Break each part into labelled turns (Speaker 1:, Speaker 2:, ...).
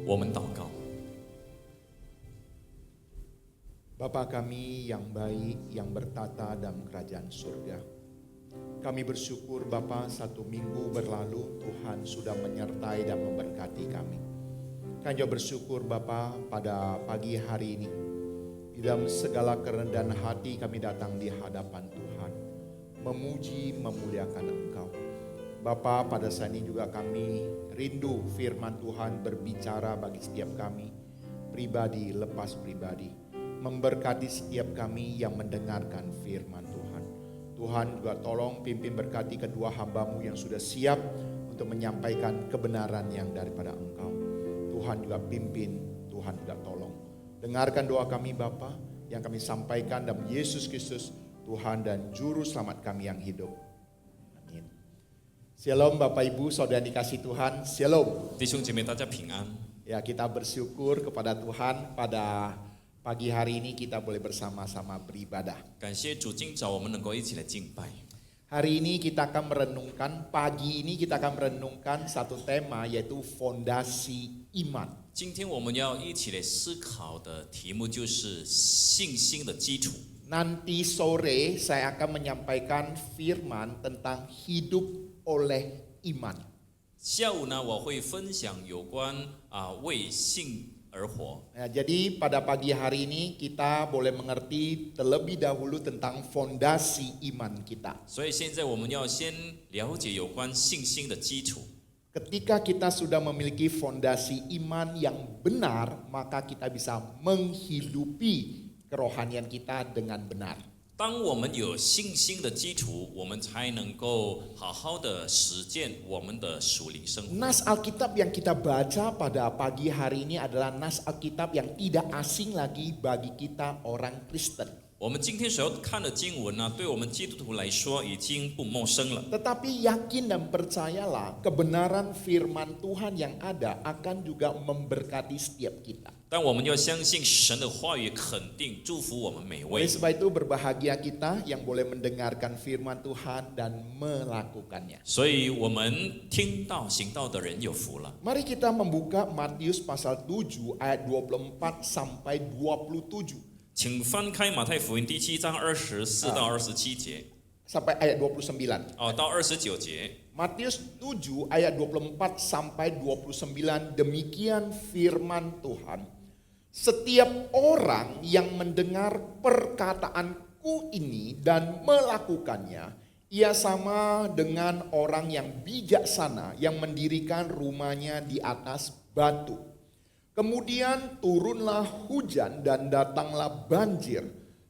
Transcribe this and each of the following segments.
Speaker 1: 我们祷告。
Speaker 2: Bapa kami yang baik, yang bertata dalam kerajaan surga. Kami bersyukur Bapa, 1 minggu berlalu Tuhan sudah menyertai dan memberkati kami. Kami juga bersyukur Bapa pada pagi hari ini. Di dalam segala kerendahan hati kami datang di hadapan Tuhan. Memuji, memuliakan Engkau. Bapa, pada saat ini juga kami rindu firman Tuhan berbicara bagi setiap kami. Pribadi lepas pribadi. Memberkati setiap kami yang mendengarkan firman Tuhan. Tuhan juga tolong pimpin berkati kedua hamba-Mu yang sudah siap untuk menyampaikan kebenaran yang daripada Engkau. Tuhan juga pimpin, Tuhan juga tolong. Dengarkan doa kami Bapa yang kami sampaikan dalam Yesus Kristus, Tuhan dan Juru Selamat kami yang hidup. Amin. Shalom Bapak Ibu, Saudara dikasih Tuhan, Shalom.
Speaker 1: 弟兄姐妹，大家平安。
Speaker 2: Ya, kita bersyukur kepada Tuhan pada pagi hari ini kita boleh bersama-sama beribadah.
Speaker 1: 感谢主，今早我们能够一起来敬拜。
Speaker 2: Hari ini kita akan merenungkan, pagi ini kita akan merenungkan satu tema yaitu fondasi iman.
Speaker 1: 今天我们要一起来思考的题目就是信心的基础。
Speaker 2: Nanti sore saya akan menyampaikan firman tentang hidup oleh iman.
Speaker 1: 下午呢，我会分享有关为信而活。
Speaker 2: Ya, jadi pada pagi hari ini kita boleh mengerti terlebih dahulu tentang fondasi iman kita.
Speaker 1: 所以现在我们要先了解有关信心的基础。
Speaker 2: Ketika kita sudah memiliki fondasi iman yang benar, maka kita bisa menghidupi kerohanian kita dengan benar.
Speaker 1: 当我们有信心的基础，我们才能够好好的实践我们的属灵生活。
Speaker 2: Nas Alkitab yang kita baca pada pagi hari ini adalah nas Alkitab yang tidak asing lagi bagi kita orang Kristen.
Speaker 1: 我们今天所要看的经文呢，对我们基督徒来说已经不陌生了。
Speaker 2: Tetapi yakin dan percayalah kebenaran firman Tuhan yang ada akan juga memberkati setiap kita.
Speaker 1: 但我们要相信神的话语，肯定祝福我们每
Speaker 2: Oleh
Speaker 1: 位。
Speaker 2: sebab itu berbahagia kita yang boleh mendengarkan firman Tuhan dan melakukannya.
Speaker 1: 所以我们听到行道的人有福了。
Speaker 2: Mari kita membuka Matius pasal 7 ayat 24 sampai 27.
Speaker 1: 请翻开马太福音第7章24到27节，
Speaker 2: Sampai ayat 29.
Speaker 1: 到29节。
Speaker 2: Matius 7 ayat 24 sampai 29, demikian firman Tuhan. Setiap orang yang mendengar perkataanku ini dan melakukannya, ia sama dengan orang yang bijaksana yang mendirikan rumahnya di atas batu. Kemudian turunlah hujan dan datanglah banjir.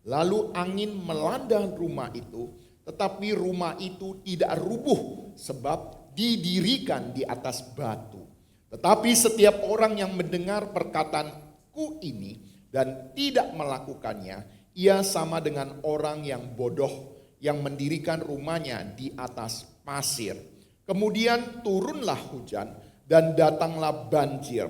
Speaker 2: Lalu angin melanda rumah itu, tetapi rumah itu tidak rubuh sebab didirikan di atas batu. Tetapi setiap orang yang mendengar perkataanku ini dan tidak melakukannya, ia sama dengan orang yang bodoh yang mendirikan rumahnya di atas pasir. Kemudian turunlah hujan dan datanglah banjir.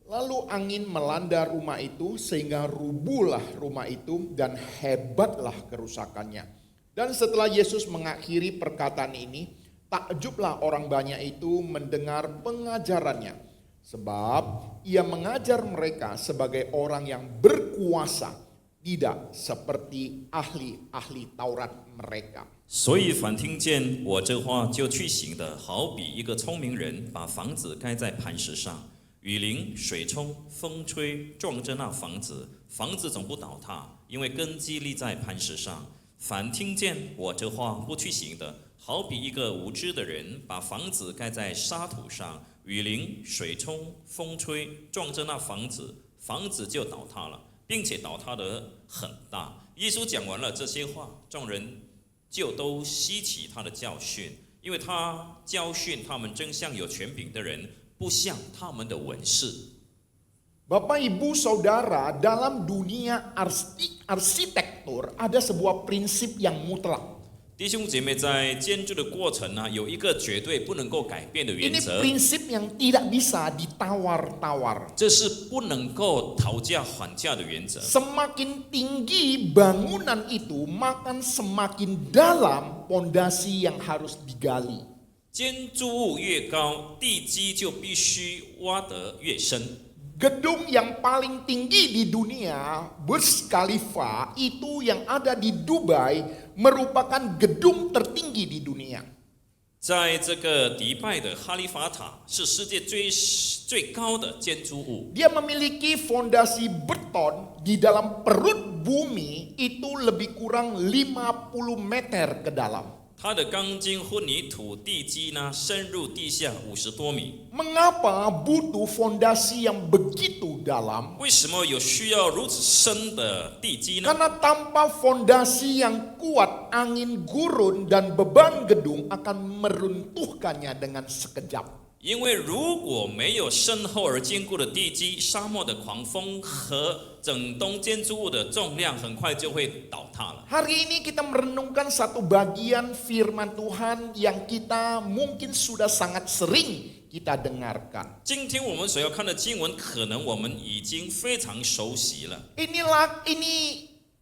Speaker 2: Lalu angin melanda rumah itu sehingga rubuhlah rumah itu dan hebatlah kerusakannya. Dan setelah Yesus mengakhiri perkataan ini, takjublah orang banyak itu mendengar pengajarannya. Sebab ia mengajar mereka sebagai orang yang berkuasa, tidak seperti ahli-ahli Taurat mereka.
Speaker 1: 所以凡听见我这话就去行的，好比一个聪明人把房子盖在磐石上，雨淋、水冲、风吹，撞着那房子，房子总不倒塌，因为根基立在磐石上。凡听见我这话不去行的，好比一个无知的人把房子盖在沙土上，雨淋、水冲、风吹，撞着那房子，房子就倒塌了，并且倒塌得很大。耶稣讲完了这些话，众人就都稀奇他的教训，因为他教训他们真像有权柄的人，不像他们的文士。
Speaker 2: Bapak Ibu Saudara, dalam dunia arsitektur ada sebuah prinsip yang mutlak.
Speaker 1: 弟兄姐妹，在建筑的过程呢，有一个绝对不能够改变的原
Speaker 2: Ini
Speaker 1: 则，
Speaker 2: prinsip yang tidak bisa ditawar-tawar.
Speaker 1: 这是不能够讨价还价的原则。
Speaker 2: Semakin tinggi bangunan itu, maka semakin dalam pondasi yang harus digali.
Speaker 1: 建筑物越高，地基就必须挖得越深。
Speaker 2: Gedung yang paling tinggi di dunia, Burj Khalifa, itu yang ada di Dubai, merupakan gedung tertinggi di dunia.
Speaker 1: 在这个迪拜的哈利法塔是世界最高的建筑物，
Speaker 2: Dia memiliki fondasi beton di dalam perut bumi itu lebih kurang 50 meter ke dalam.
Speaker 1: 它的钢筋混凝土地基呢深入地下50多米。
Speaker 2: Mengapa butuh fondasi yang begitu dalam?
Speaker 1: 为什么有需要如此深的地基呢？
Speaker 2: Karena tanpa fondasi yang kuat, angin gurun dan beban gedung akan meruntuhkannya dengan sekejap.
Speaker 1: 因为如果没有深厚而坚固的地基，沙漠的狂风和整栋建筑物的重量很快就会倒塌了。
Speaker 2: Hari ini kita merenungkan satu bagian firman Tuhan yang kita mungkin sudah sangat sering kita dengarkan.
Speaker 1: 今天我们所要看的经文，可能我们已经非常熟悉了。
Speaker 2: Ini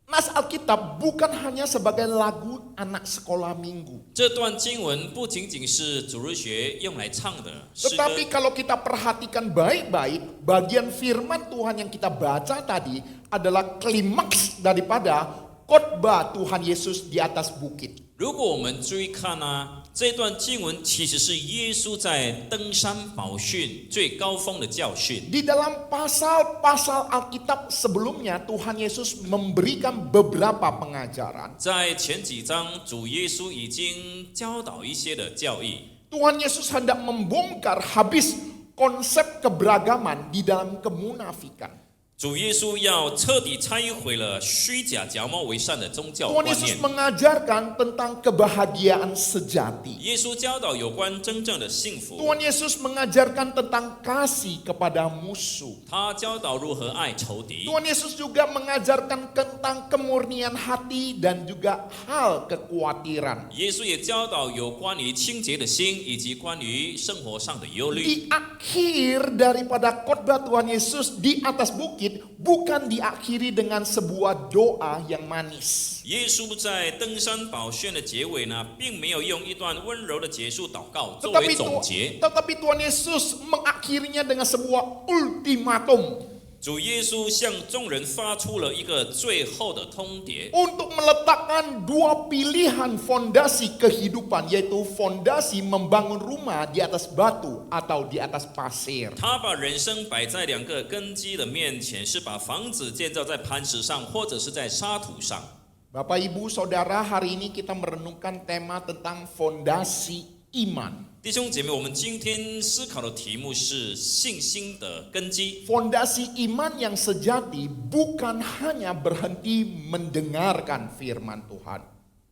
Speaker 2: nas Alkitab bukan hanya sebagai lagu anak sekolah minggu.
Speaker 1: 这段经文不仅仅是主日学用来唱的诗歌，
Speaker 2: Tetapi kalau kita perhatikan baik-baik, bagian firman Tuhan yang kita baca tadi adalah klimaks daripada khotbah Tuhan Yesus di atas bukit.
Speaker 1: 如果我们注意看呢，这段经文其实是耶稣在登山宝训最高峰的教训。
Speaker 2: Di dalam pasal-pasal Alkitab sebelumnya Tuhan Yesus memberikan beberapa pengajaran.
Speaker 1: 在前几章，主耶稣已经教导一些的教义。
Speaker 2: Tuhan Yesus hendak membongkar habis konsep keberagaman di dalam kemunafikan.
Speaker 1: 主耶稣要彻底拆毁了虚假假冒为善的宗教
Speaker 2: Tuhan
Speaker 1: 观
Speaker 2: Yesus
Speaker 1: 念。
Speaker 2: mengajarkan tentang kebahagiaan sejati.
Speaker 1: 耶稣教导有关真正的幸福，
Speaker 2: Tuhan Yesus mengajarkan tentang kasih kepada musuh.
Speaker 1: 他教导如何爱仇敌。
Speaker 2: Tuhan Yesus juga mengajarkan tentang kemurnian hati dan juga hal kekhawatiran.
Speaker 1: 耶稣也教导有关于清洁的心，以及关于生活上的忧虑。
Speaker 2: Di akhir daripada khotbah Tuhan Yesus di atas bukit bukan diakhiri dengan sebuah doa yang manis.
Speaker 1: 耶稣在登山宝训的结尾呢，并没有用一段温柔的结束祷告作为总结。
Speaker 2: Tetapi Tuhan Yesus mengakhirinya dengan sebuah ultimatum
Speaker 1: 主耶稣向众人发出了一个最后的通牒，
Speaker 2: untuk meletakkan dua pilihan fondasi kehidupan, yaitu fondasi membangun rumah di atas batu atau di atas pasir.
Speaker 1: 他把人生摆在两个根基的面前，是把房子建造在磐石上，或者是在沙土上。
Speaker 2: Bapak Ibu Saudara, hari ini kita merenungkan tema tentang fondasi iman.
Speaker 1: 弟兄姐妹，我们今天思考的题目是信心的根基。
Speaker 2: Fondasi iman yang sejati bukan hanya berhenti mendengarkan firman Tuhan.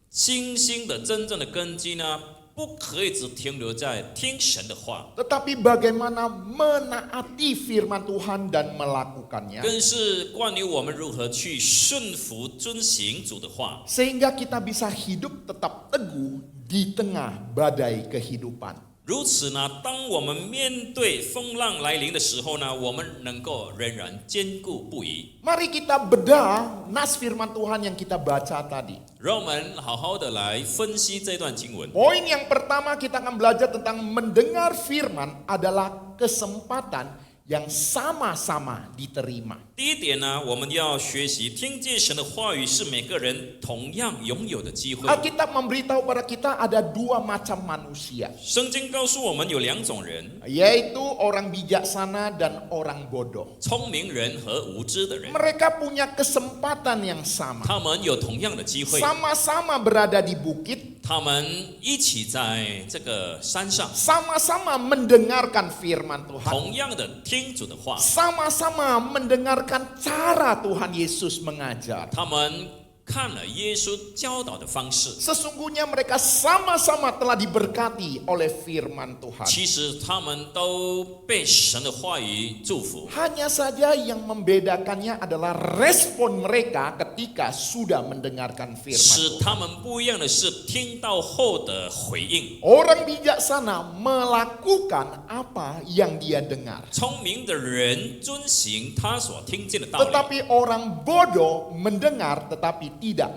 Speaker 1: 信心的真正的根基呢，不可以只停留在听神的话，
Speaker 2: Tetapi bagaimana menaati firman Tuhan dan melakukannya.
Speaker 1: 更是关于我们如何去顺服遵行主的话，
Speaker 2: Sehingga kita bisa hidup tetap teguh di tengah badai kehidupan.
Speaker 1: 如此呢，当我们面对风浪来临的时候呢，我们能够仍然坚固不移。
Speaker 2: Mari kita bedah nas firman Tuhan yang kita baca tadi.
Speaker 1: 让我们好好的来分析这段经文。
Speaker 2: Poin yang pertama kita akan belajar tentang mendengar firman adalah kesempatan yang sama-sama diterima.
Speaker 1: 第一点呢，我们要学习听见神的话语是每个人同样拥有的机会。
Speaker 2: Alkitab memberitahu pada kita ada dua macam manusia,
Speaker 1: 圣经告诉我们有两种人，
Speaker 2: yaitu orang bijaksana dan orang bodoh.
Speaker 1: 聪明人和无知的人，
Speaker 2: Mereka punya kesempatan yang sama.
Speaker 1: 他们有同样的机会，
Speaker 2: Sama-sama berada di bukit,
Speaker 1: 他们一起在这个山上，
Speaker 2: sama-sama mendengarkan firman Tuhan.
Speaker 1: 同样的听主的话，
Speaker 2: Sama-sama mendengarkan cara Tuhan Yesus mengajar.
Speaker 1: 他们看了耶稣教导的方式，
Speaker 2: Sesungguhnya mereka sama-sama telah diberkati oleh firman Tuhan.
Speaker 1: 其实他们都被神的话语祝福。
Speaker 2: Hanya saja yang membedakannya adalah respon mereka ketika sudah mendengarkan firman
Speaker 1: 使
Speaker 2: Tuhan.
Speaker 1: 他们不一样的是，听到后的回应。
Speaker 2: Orang bijaksana melakukan apa yang dia dengar.
Speaker 1: 聪明的人遵行他所听见的道理，
Speaker 2: Tetapi orang bodoh mendengar tetapi tidak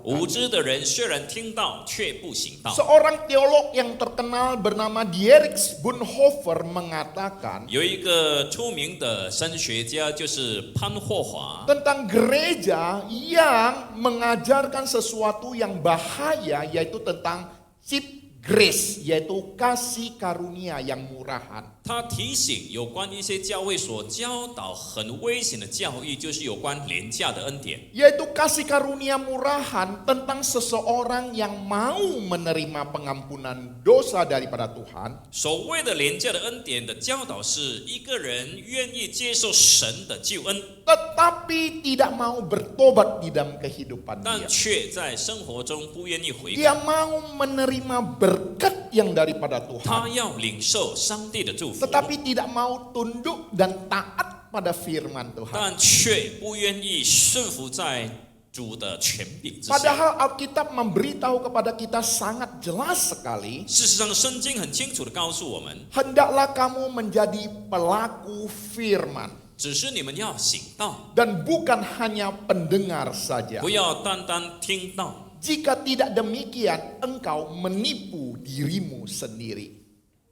Speaker 1: 无
Speaker 2: melakukan.
Speaker 1: 知的人虽然听到，却不行道。
Speaker 2: Seorang teolog yang terkenal bernama Dietrich Bonhoeffer mengatakan
Speaker 1: 有一个出名的神学家，就是潘霍华，
Speaker 2: tentang gereja yang mengajarkan sesuatu yang bahaya, yaitu tentang cheap grace, yaitu kasih karunia yang murahan.
Speaker 1: 他提醒有关一些教会所教导很危险的教义，就是有关廉价的恩典。
Speaker 2: Yaitu kasih karunia murahan tentang seseorang yang mau menerima pengampunan dosa daripada Tuhan,
Speaker 1: 所谓的廉价的恩典的教导是一个人愿意接受神的救恩，
Speaker 2: tetapi tidak mau bertobat di dalam kehidupan
Speaker 1: 但
Speaker 2: dia.
Speaker 1: 却在生活中不愿意悔
Speaker 2: Dia
Speaker 1: 改。
Speaker 2: mau menerima berkat yang daripada
Speaker 1: 他
Speaker 2: Tuhan,
Speaker 1: 要领受上帝的祝福，
Speaker 2: tetapi tidak mau tunduk dan taat pada firman Tuhan.
Speaker 1: 但却不愿意顺服在主的权柄之下。
Speaker 2: Padahal Alkitab memberitahu kepada kita sangat jelas sekali,
Speaker 1: 事实上，圣经很清楚的告诉我们，
Speaker 2: hendaklah kamu menjadi pelaku firman
Speaker 1: 只是你们要行道，
Speaker 2: dan bukan hanya pendengar saja.
Speaker 1: 不要单单听到。
Speaker 2: Jika tidak demikian, engkau menipu dirimu sendiri.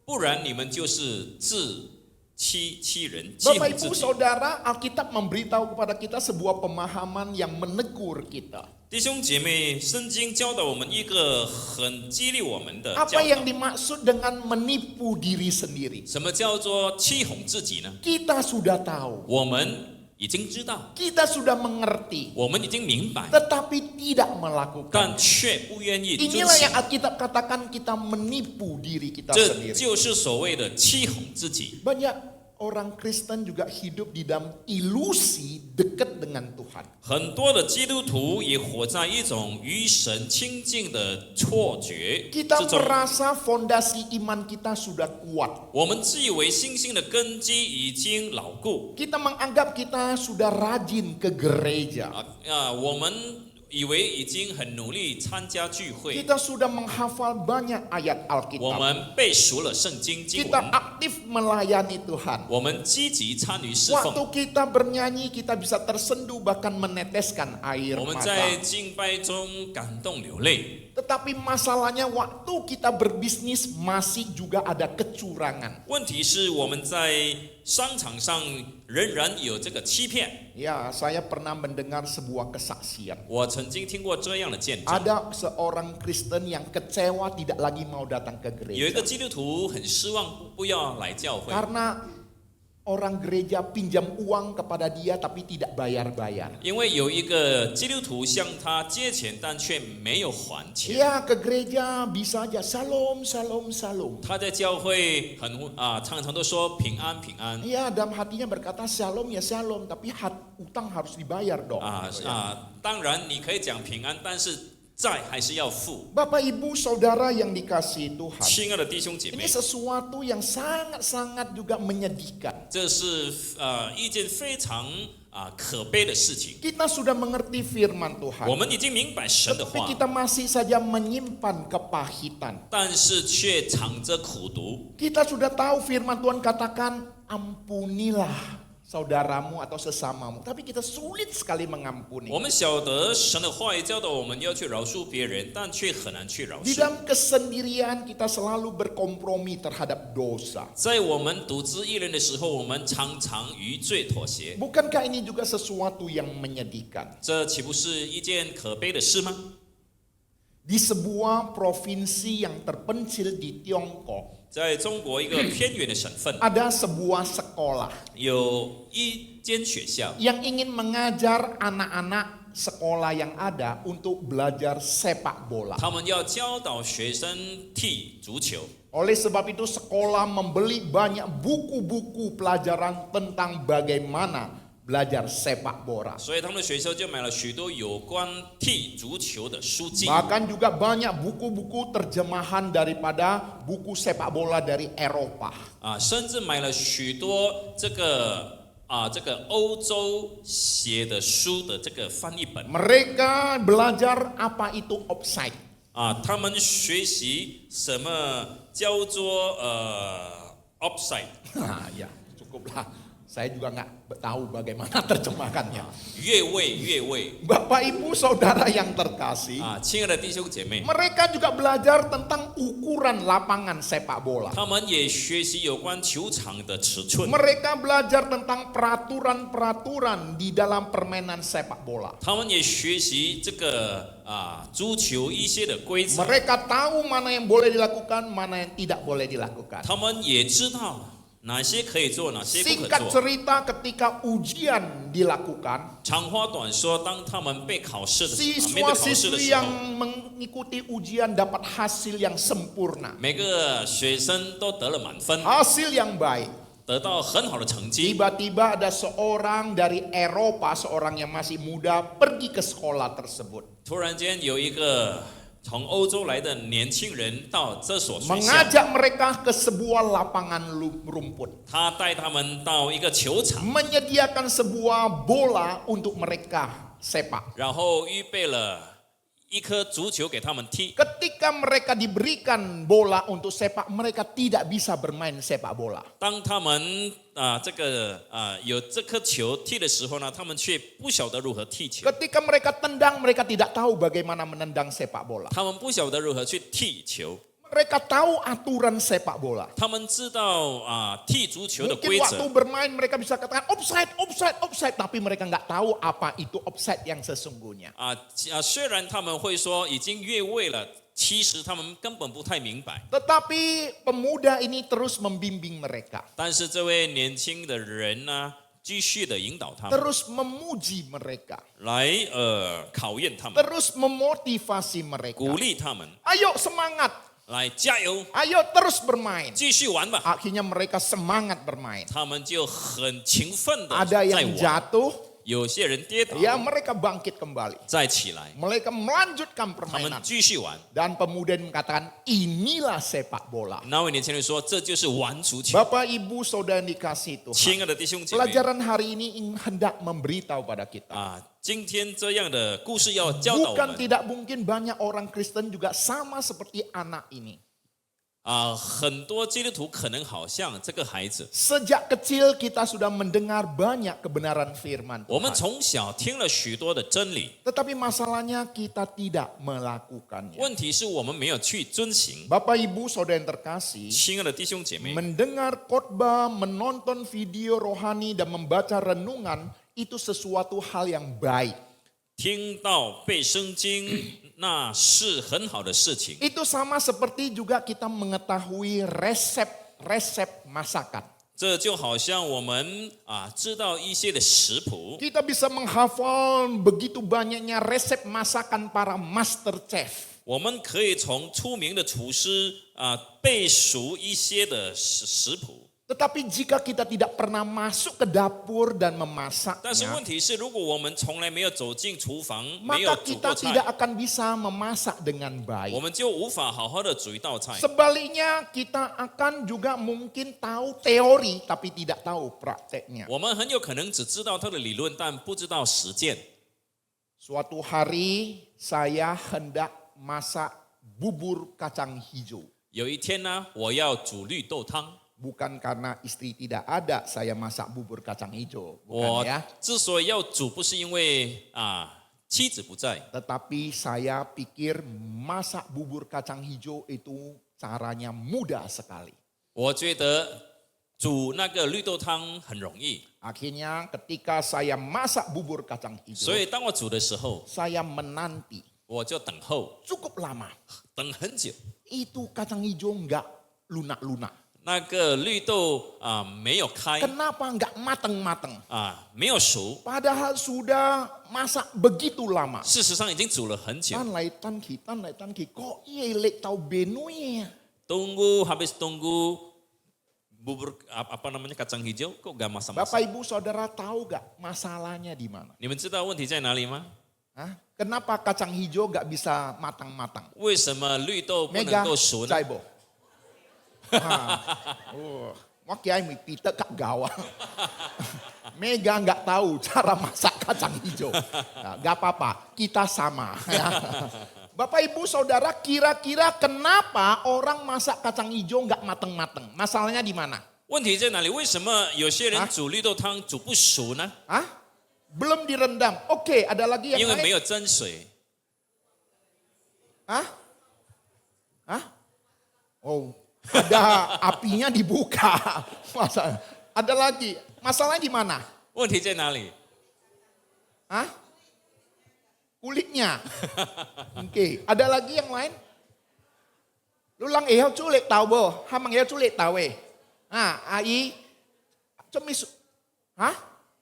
Speaker 1: 不然你们就是自欺人，欺
Speaker 2: Bapak
Speaker 1: 哄自
Speaker 2: Ibu
Speaker 1: 己。
Speaker 2: Saudara, Alkitab memberitahu kepada kita sebuah pemahaman yang menegur kita.
Speaker 1: 弟兄姐妹，圣经教导我们一个很激励我们的教
Speaker 2: Apa yang
Speaker 1: 导。
Speaker 2: dimaksud dengan menipu diri sendiri?
Speaker 1: 什么叫做欺哄自己呢？
Speaker 2: Kita sudah tahu,
Speaker 1: 我们已经知道，
Speaker 2: kita sudah mengerti,
Speaker 1: 我们已经明白，
Speaker 2: tetapi tidak melakukan.
Speaker 1: 但却不愿意遵
Speaker 2: Inilah
Speaker 1: 行
Speaker 2: yang。Alkitab katakan kita menipu diri kita
Speaker 1: 这
Speaker 2: sendiri.
Speaker 1: 就是所谓的欺哄自己。
Speaker 2: Banyak orang Kristen juga hidup di dalam ilusi dekat dengan Tuhan.
Speaker 1: 很多的基督徒也活在一种与神亲近的错觉
Speaker 2: Kita
Speaker 1: 之中。
Speaker 2: merasa fondasi iman kita sudah kuat.
Speaker 1: 我们自以为信心的根基已经牢固
Speaker 2: Kita menganggap kita sudah rajin ke gereja.
Speaker 1: 我们以为已经很努力参加聚会，
Speaker 2: Kita sudah menghafal banyak ayat
Speaker 1: 我
Speaker 2: Alkitab.
Speaker 1: 们背熟了圣经经
Speaker 2: Kita
Speaker 1: 文，
Speaker 2: aktif melayani Tuhan.
Speaker 1: 我们积极参与侍
Speaker 2: Waktu
Speaker 1: 奉。
Speaker 2: kita bernyanyi, kita bisa tersenduh bahkan meneteskan air
Speaker 1: 我们
Speaker 2: mata.
Speaker 1: 在敬拜中感动流泪，
Speaker 2: Tetapi masalahnya waktu kita berbisnis masih juga ada kecurangan.
Speaker 1: 问题是我们在商场上仍然有这个欺骗。
Speaker 2: Ya, saya pernah mendengar sebuah kesaksian.
Speaker 1: 我曾经听过这样的见证，
Speaker 2: Ada seorang Kristen yang kecewa tidak lagi mau datang ke
Speaker 1: 有一个
Speaker 2: gereja.
Speaker 1: 基督徒很失望，不要来教会，
Speaker 2: Karena orang gereja pinjam uang kepada dia tapi tidak bayar-bayar.
Speaker 1: 因为有一个基督徒向他借钱，但却没有还钱。
Speaker 2: Ya, ke gereja bisa aja salam, salam, salam.
Speaker 1: 他在教会常常都说平安平安
Speaker 2: Ya, dalam hatinya berkata shalom ya shalom, tapi utang harus dibayar dong.
Speaker 1: 当然你可以讲平安，但是债还是要付。
Speaker 2: Bapak Ibu Saudara yang dikasihi Tuhan,
Speaker 1: 亲爱的弟兄姐
Speaker 2: ini
Speaker 1: 妹，
Speaker 2: sesuatu yang sangat-sangat juga menyedihkan.
Speaker 1: 这是一件非常可悲的事情。
Speaker 2: Kita sudah mengerti firman
Speaker 1: 我
Speaker 2: Tuhan,
Speaker 1: 们已经明白神的
Speaker 2: tapi
Speaker 1: 话，
Speaker 2: kita masih saja menyimpan kepahitan.
Speaker 1: 但是却藏着苦毒。
Speaker 2: Kita sudah tahu firman Tuhan katakan ampunilah saudaramu atau sesamamu, tapi kita sulit sekali mengampuni.
Speaker 1: 我们晓得神的话语教导我们要去饶恕别人，但却很难去饶
Speaker 2: Di
Speaker 1: 恕。
Speaker 2: dalam kesendirian kita selalu berkompromi terhadap dosa.
Speaker 1: 在我们独自一人的时候，我们常常与罪妥协，
Speaker 2: Bukankah ini juga sesuatu yang menyedihkan?
Speaker 1: 这岂不是一件可悲的事吗？
Speaker 2: Di sebuah provinsi yang terpencil di Tiongkok,
Speaker 1: 在中国一个偏远的省份，
Speaker 2: ada sebuah sekolah
Speaker 1: 有一间学校，
Speaker 2: yang ingin mengajar anak-anak sekolah yang ada untuk belajar sepak bola.
Speaker 1: 他们要教导学生踢足球。
Speaker 2: Oleh sebab itu sekolah membeli banyak buku-buku pelajaran tentang bagaimana belajar sepak bola.
Speaker 1: 所以他们的学校就买了许多有关踢足球的书籍，
Speaker 2: Bahkan juga banyak buku-buku terjemahan daripada buku sepak bola dari Eropa.
Speaker 1: 甚至买了许多这个欧洲写的书的这个翻译本。
Speaker 2: Mereka belajar apa itu offside.
Speaker 1: 他们学习什么叫做offside。
Speaker 2: Ya, cukuplah. Saya juga nggak tahu bagaimana terjemahkannya.
Speaker 1: 越位越位
Speaker 2: Bapak Ibu Saudara yang terkasih,
Speaker 1: 啊！亲爱的弟兄姐妹，
Speaker 2: mereka juga belajar tentang ukuran lapangan sepak bola.
Speaker 1: 他们也学习有关球场的尺寸，
Speaker 2: Mereka belajar tentang peraturan-peraturan di dalam permainan sepak bola.
Speaker 1: 他们也学习这个足球一些的规则，
Speaker 2: Mereka tahu mana yang boleh dilakukan, mana yang tidak boleh dilakukan.
Speaker 1: 他们也知道哪些可以做，哪些不可
Speaker 2: Singkat
Speaker 1: 做。
Speaker 2: cerita, ketika ujian dilakukan,
Speaker 1: 长话短说，当他们被考试的面对考试的
Speaker 2: siswa-siswi
Speaker 1: 时候，
Speaker 2: yang mengikuti ujian dapat hasil yang sempurna,
Speaker 1: 每个学生都得了满分，
Speaker 2: hasil yang baik.
Speaker 1: 得到很好的成绩。
Speaker 2: Tiba-tiba ada seorang dari Eropa, seorang yang masih muda, pergi ke sekolah tersebut.
Speaker 1: 突然间有一个从欧洲来的年轻人到这所学校，
Speaker 2: Mengajak mereka ke sebuah lapangan rumput.
Speaker 1: 他带他们到一个球场，
Speaker 2: Menyediakan sebuah bola untuk mereka sepak.
Speaker 1: 然后预备了一颗足球给他们踢。
Speaker 2: Ketika mereka diberikan bola untuk sepak, mereka tidak bisa bermain sepak bola.
Speaker 1: 当他们有这颗球踢的时候呢，他们却不晓得如何踢球，
Speaker 2: Ketika mereka tendang, mereka tidak tahu bagaimana menendang sepak bola.
Speaker 1: 他们不晓得如何去踢球，
Speaker 2: Mereka tahu aturan sepak bola.
Speaker 1: 他们知道踢足球的
Speaker 2: Mungkin
Speaker 1: 规
Speaker 2: waktu
Speaker 1: 则。
Speaker 2: bermain mereka bisa katakan offside, offside, offside, tapi mereka nggak tahu apa itu offside yang sesungguhnya.
Speaker 1: 虽然他们会说已经越位了，其实他们根本不太明白。
Speaker 2: Tetapi pemuda ini terus membimbing mereka,
Speaker 1: 但是这位年轻的人呢，继续的引导他们，
Speaker 2: terus memuji mereka,
Speaker 1: 来考验他们，
Speaker 2: terus memotivasi mereka.
Speaker 1: 鼓励他们，
Speaker 2: Ayo semangat,
Speaker 1: 来加油，
Speaker 2: ayo terus bermain.
Speaker 1: 继续玩吧。
Speaker 2: Akhirnya mereka semangat bermain.
Speaker 1: 他们就很勤奋的
Speaker 2: Ada
Speaker 1: 在
Speaker 2: yang
Speaker 1: 玩，
Speaker 2: jatuh,
Speaker 1: 有些人跌倒，
Speaker 2: ya mereka bangkit kembali.
Speaker 1: 再起来，
Speaker 2: Mereka melanjutkan
Speaker 1: 他们
Speaker 2: permainan.
Speaker 1: 继续玩。
Speaker 2: Dan pemuda ini mengatakan, inilah sepak bola.
Speaker 1: 那位年轻人说：“这就是玩足球。
Speaker 2: Bapak Ibu Saudara yang dikasih ”Tuhan,
Speaker 1: 亲爱的弟兄姐妹
Speaker 2: pelajaran hari ini hendak memberitahu pada kita.
Speaker 1: 今天这样的故事要教导我
Speaker 2: Bukan
Speaker 1: 们
Speaker 2: tidak mungkin banyak orang Kristen juga sama seperti anak ini.
Speaker 1: 很多基督徒可能好像这个孩子，
Speaker 2: Sejak kecil kita sudah mendengar banyak kebenaran firman
Speaker 1: 我们
Speaker 2: Tuhan.
Speaker 1: 从小听了许多的真理，
Speaker 2: Tetapi masalahnya kita tidak melakukannya.
Speaker 1: 问题是我们没有去遵行。
Speaker 2: Bapak Ibu Saudara yang terkasih,
Speaker 1: 亲爱的弟兄姐妹，
Speaker 2: mendengar khotbah, menonton video rohani dan membaca renungan itu sesuatu hal yang baik.
Speaker 1: 听到背圣经，那是很好的事情。
Speaker 2: Itu sama seperti juga kita mengetahui resep-resep masakan.
Speaker 1: 这就好像我们知道一些的食谱，
Speaker 2: Kita bisa menghafal begitu banyaknya resep masakan para master chef.
Speaker 1: 我们可以从出名的厨师背熟一些的食谱。
Speaker 2: Tetapi jika kita tidak pernah masuk ke dapur dan
Speaker 1: 但是
Speaker 2: memasaknya,
Speaker 1: 问题是，如果我们从来没有走进厨房，没有
Speaker 2: maka
Speaker 1: 煮
Speaker 2: kita
Speaker 1: 过
Speaker 2: tidak
Speaker 1: 菜，
Speaker 2: akan bisa memasak dengan
Speaker 1: 我
Speaker 2: baik.
Speaker 1: 们就无法好好的煮一道菜。
Speaker 2: Sebaliknya kita akan juga mungkin tahu teori tapi tidak tahu prakteknya.
Speaker 1: 我们很有可能只知道它的理论，但不知道实践。
Speaker 2: Suatu hari saya hendak masak bubur kacang hijau.
Speaker 1: 有一天呢，我要煮绿豆汤。
Speaker 2: Bukan karena istri tidak ada saya masak bubur kacang hijau.
Speaker 1: 我
Speaker 2: Bukan ya.
Speaker 1: 之所以要煮，不是因为妻子不在，
Speaker 2: Tetapi saya pikir masak bubur kacang hijau itu caranya mudah sekali.
Speaker 1: 我觉得煮那个绿豆汤很容易，
Speaker 2: Akhirnya ketika saya masak bubur kacang
Speaker 1: 所
Speaker 2: hijau,
Speaker 1: 以当我煮的时候，
Speaker 2: saya menanti
Speaker 1: 我就等候，
Speaker 2: cukup lama.
Speaker 1: 等很久。
Speaker 2: Itu kacang hijau enggak lunak-lunak.
Speaker 1: 那个绿豆没有开
Speaker 2: Kenapa enggak mateng-mateng?
Speaker 1: 没有熟，
Speaker 2: Padahal sudah masak begitu lama.
Speaker 1: 事实上已经煮了很久。
Speaker 2: Tan lai tan ki, kok ielek tau benui ya?
Speaker 1: Tunggu habis tunggu bubur apa namanya kacang hijau kok gak masak-masak?
Speaker 2: Bapak Ibu Saudara tahu gak masalahnya di mana?
Speaker 1: 你们知道问题在哪里吗？
Speaker 2: Hah? Kenapa kacang hijau gak bisa matang-matang?
Speaker 1: 为什么绿豆不
Speaker 2: Mega
Speaker 1: 能够熟呢？
Speaker 2: Jaibo. Wah kiai mi pita kak gawa. Mega nggak tahu cara masak kacang hijau. Nah, gak apa-apa, kita sama. Ya. Bapak Ibu Saudara, kira-kira kenapa orang masak kacang hijau nggak mateng-mateng? Masalahnya di mana?
Speaker 1: 问题在哪里？为什么有些人
Speaker 2: 啊
Speaker 1: 煮绿豆汤煮不熟呢？
Speaker 2: Belum direndam. Oke, ada lagi yang
Speaker 1: 因为没
Speaker 2: lain?
Speaker 1: 有蒸水。
Speaker 2: Oh, ada apinya dibuka. Masa, ada lagi. Masalahnya di mana?
Speaker 1: 问题在哪里？
Speaker 2: Kulitnya. Oke, ada lagi yang lain? Lu lang ehau culik tahu bo, hamang ehau culik tahu eh. Ai, cemis,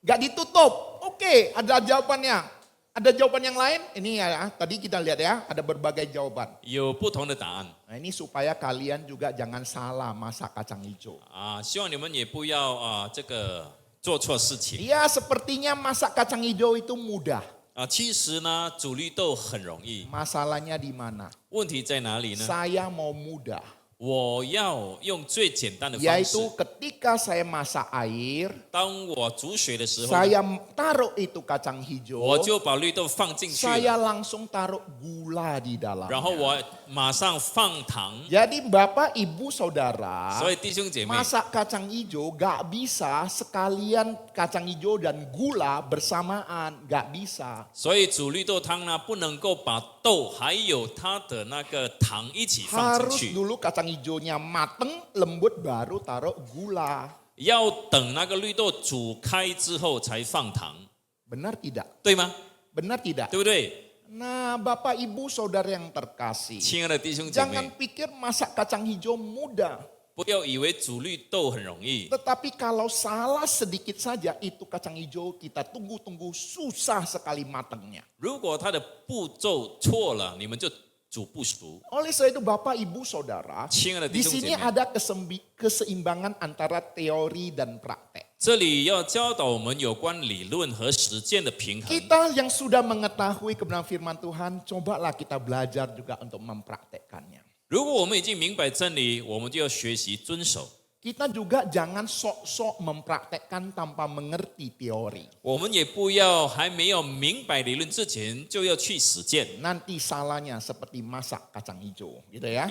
Speaker 2: Gak ditutup. Oke, ada jawabannya. Ada jawaban yang lain? Ini ya, tadi kita lihat ya, ada berbagai jawaban.
Speaker 1: 有不同的答案
Speaker 2: Nah ini supaya kalian juga jangan salah masak kacang hijau.
Speaker 1: 啊，希望你们也不要这个做错事情
Speaker 2: Ya sepertinya masak kacang hijau itu mudah.
Speaker 1: 啊。其实呢，煮绿豆很容易，
Speaker 2: Masalahnya di mana?
Speaker 1: 问题在哪里呢？
Speaker 2: Saya mau mudah.
Speaker 1: 我要用最简单的方式
Speaker 2: Yaitu。ketika saya masak air,
Speaker 1: 当我煮水的时候，
Speaker 2: saya taruh itu kacang
Speaker 1: 我
Speaker 2: hijau,
Speaker 1: 就把绿豆放进去了，
Speaker 2: saya langsung taruh gula di
Speaker 1: 然后
Speaker 2: dalamnya.
Speaker 1: 我马上放糖。
Speaker 2: Jadi Bapak Ibu Saudara,
Speaker 1: 所以弟兄姐妹，
Speaker 2: masak kacang hijau gak bisa sekalian kacang hijau dan gula bersamaan, gak bisa.
Speaker 1: 所以煮绿豆汤呢，不能够把豆还有它的那个糖一起放进
Speaker 2: Harus
Speaker 1: 去，
Speaker 2: dulu kacang hijaunya mateng, lembut baru taruh gula.
Speaker 1: 要等那个绿豆煮开之后才放糖，
Speaker 2: Benar tidak?
Speaker 1: 对吗？
Speaker 2: Benar tidak?
Speaker 1: 对不对？
Speaker 2: Nah Bapak Ibu Saudara yang terkasih,
Speaker 1: 亲爱的弟兄姐
Speaker 2: jangan
Speaker 1: 妹，
Speaker 2: pikir masak kacang hijau mudah.
Speaker 1: 不要以为煮绿豆很容易，
Speaker 2: Tetapi kalau salah sedikit saja itu kacang hijau kita tunggu-tunggu susah sekali matangnya.
Speaker 1: 如果它的步骤错了，你们就煮不熟。
Speaker 2: Oleh sebab itu Bapak Ibu Saudara,
Speaker 1: 亲爱的弟
Speaker 2: di
Speaker 1: 兄
Speaker 2: sini
Speaker 1: 姐妹，
Speaker 2: ada keseimbangan antara teori dan praktek.
Speaker 1: 这里要教导我们有关理论和实践的平衡。
Speaker 2: Kita yang sudah mengetahui kebenaran firman Tuhan, cobalah kita belajar juga untuk mempraktekkannya.
Speaker 1: 如果我们已经明白真理，我们就要学习遵守。
Speaker 2: Kita juga jangan sok-sok mempraktekkan tanpa mengerti teori.
Speaker 1: 我们也不要还没有明白理论之前就要去实践。
Speaker 2: Nanti salahnya seperti masak kacang hijau, gitu ya.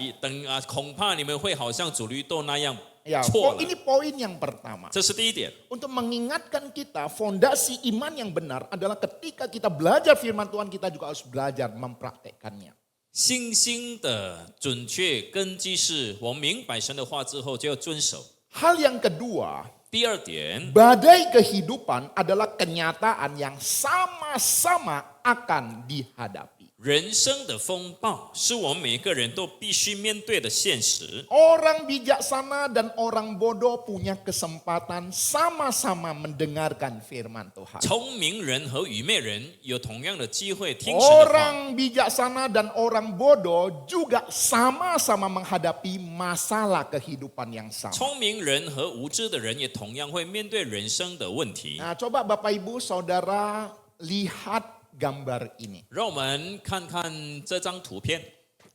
Speaker 1: 恐怕你们会好像煮绿豆那样
Speaker 2: Ya,
Speaker 1: 错了。
Speaker 2: ini poin yang pertama.
Speaker 1: 这是第一点。
Speaker 2: Untuk mengingatkan kita, fondasi iman yang benar adalah ketika kita belajar firman Tuhan, kita juga harus belajar mempraktekkannya.
Speaker 1: 信心的准确根基是我明白神的话之后就要遵守。
Speaker 2: Hal yang kedua,
Speaker 1: 第二点，
Speaker 2: badai kehidupan adalah kenyataan yang sama-sama akan dihadapi.
Speaker 1: 人生的风暴是我们每个人都必须面对的现实。
Speaker 2: Orang bijaksana dan orang bodoh punya kesempatan sama-sama mendengarkan firman Tuhan.
Speaker 1: 聪明人和愚昧人有同样的机会听神的话。
Speaker 2: Orang bijaksana dan orang bodoh juga sama-sama menghadapi masalah kehidupan yang sama.
Speaker 1: 聪明人和无知的人也同样会面对人生的问题。
Speaker 2: Nah, coba Bapak Ibu Saudara lihat gambar ini.
Speaker 1: 让我们看看这张图片。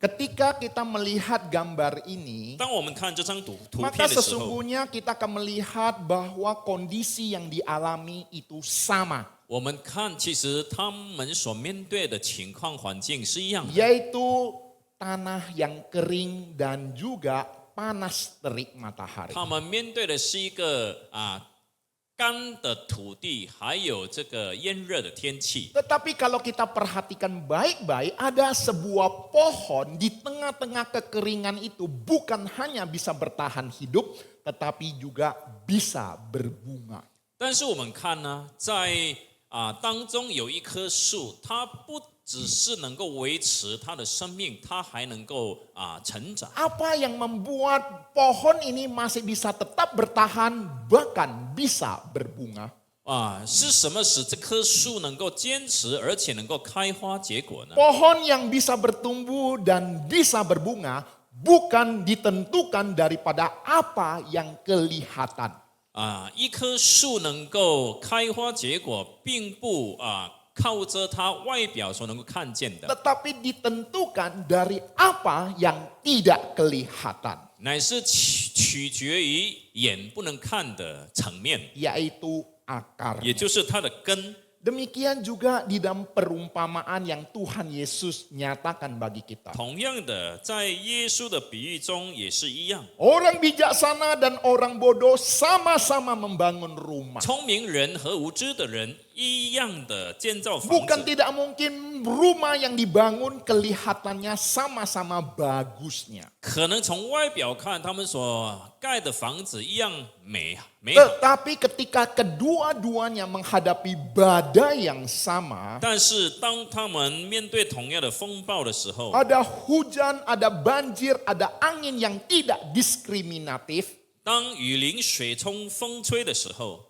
Speaker 2: Ketika kita melihat gambar ini,
Speaker 1: 当我们看这张图片
Speaker 2: maka
Speaker 1: 的时候，
Speaker 2: sesungguhnya kita akan melihat bahwa kondisi yang dialami itu sama,
Speaker 1: 我们看其实他们所面对的情况环境是一样的，
Speaker 2: yaitu tanah yang kering dan juga panas terik matahari.
Speaker 1: 他们面对的是一个干的土地，还有这个炎热的天气。
Speaker 2: Tetapi kalau kita perhatikan baik-baik, ada sebuah pohon di tengah-tengah kekeringan itu bukan hanya bisa bertahan hidup, tetapi juga bisa berbunga.
Speaker 1: 但是我们看呢，在当中有一棵树，它不只是能够维持它的生命，它还能够成长。
Speaker 2: Apa yang membuat pohon ini masih bisa tetap bertahan, bahkan bisa berbunga?
Speaker 1: 是什么使这棵树能够坚持，而且能够开花结果呢？
Speaker 2: Pohon yang bisa bertumbuh dan bisa berbunga bukan ditentukan daripada apa yang kelihatan.
Speaker 1: 一棵树能够开花结果，并不靠着它外表所能够看见的，
Speaker 2: Tetapi ditentukan dari apa yang tidak kelihatan,
Speaker 1: 乃是取决于眼不能看的层面，
Speaker 2: yaitu akar.
Speaker 1: 也就是它的根。
Speaker 2: Demikian juga di dalam perumpamaan yang Tuhan Yesus nyatakan bagi kita.
Speaker 1: 同样的，在耶稣的比喻中也是一样。
Speaker 2: Orang bijaksana dan orang bodoh sama-sama membangun rumah.
Speaker 1: 聪明人和无知的人一样的建造房
Speaker 2: Bukan
Speaker 1: 子，
Speaker 2: tidak mungkin rumah yang dibangun kelihatannya sama-sama bagusnya.
Speaker 1: 可能从外表看，他们所盖的房子一样美好，
Speaker 2: Tetapi ketika kedua-duanya menghadapi badai yang sama,
Speaker 1: 但是当他们面对同样的风暴的时候，
Speaker 2: ada hujan, ada banjir, ada angin yang tidak diskriminatif,
Speaker 1: 当雨淋、水冲、风吹的时候，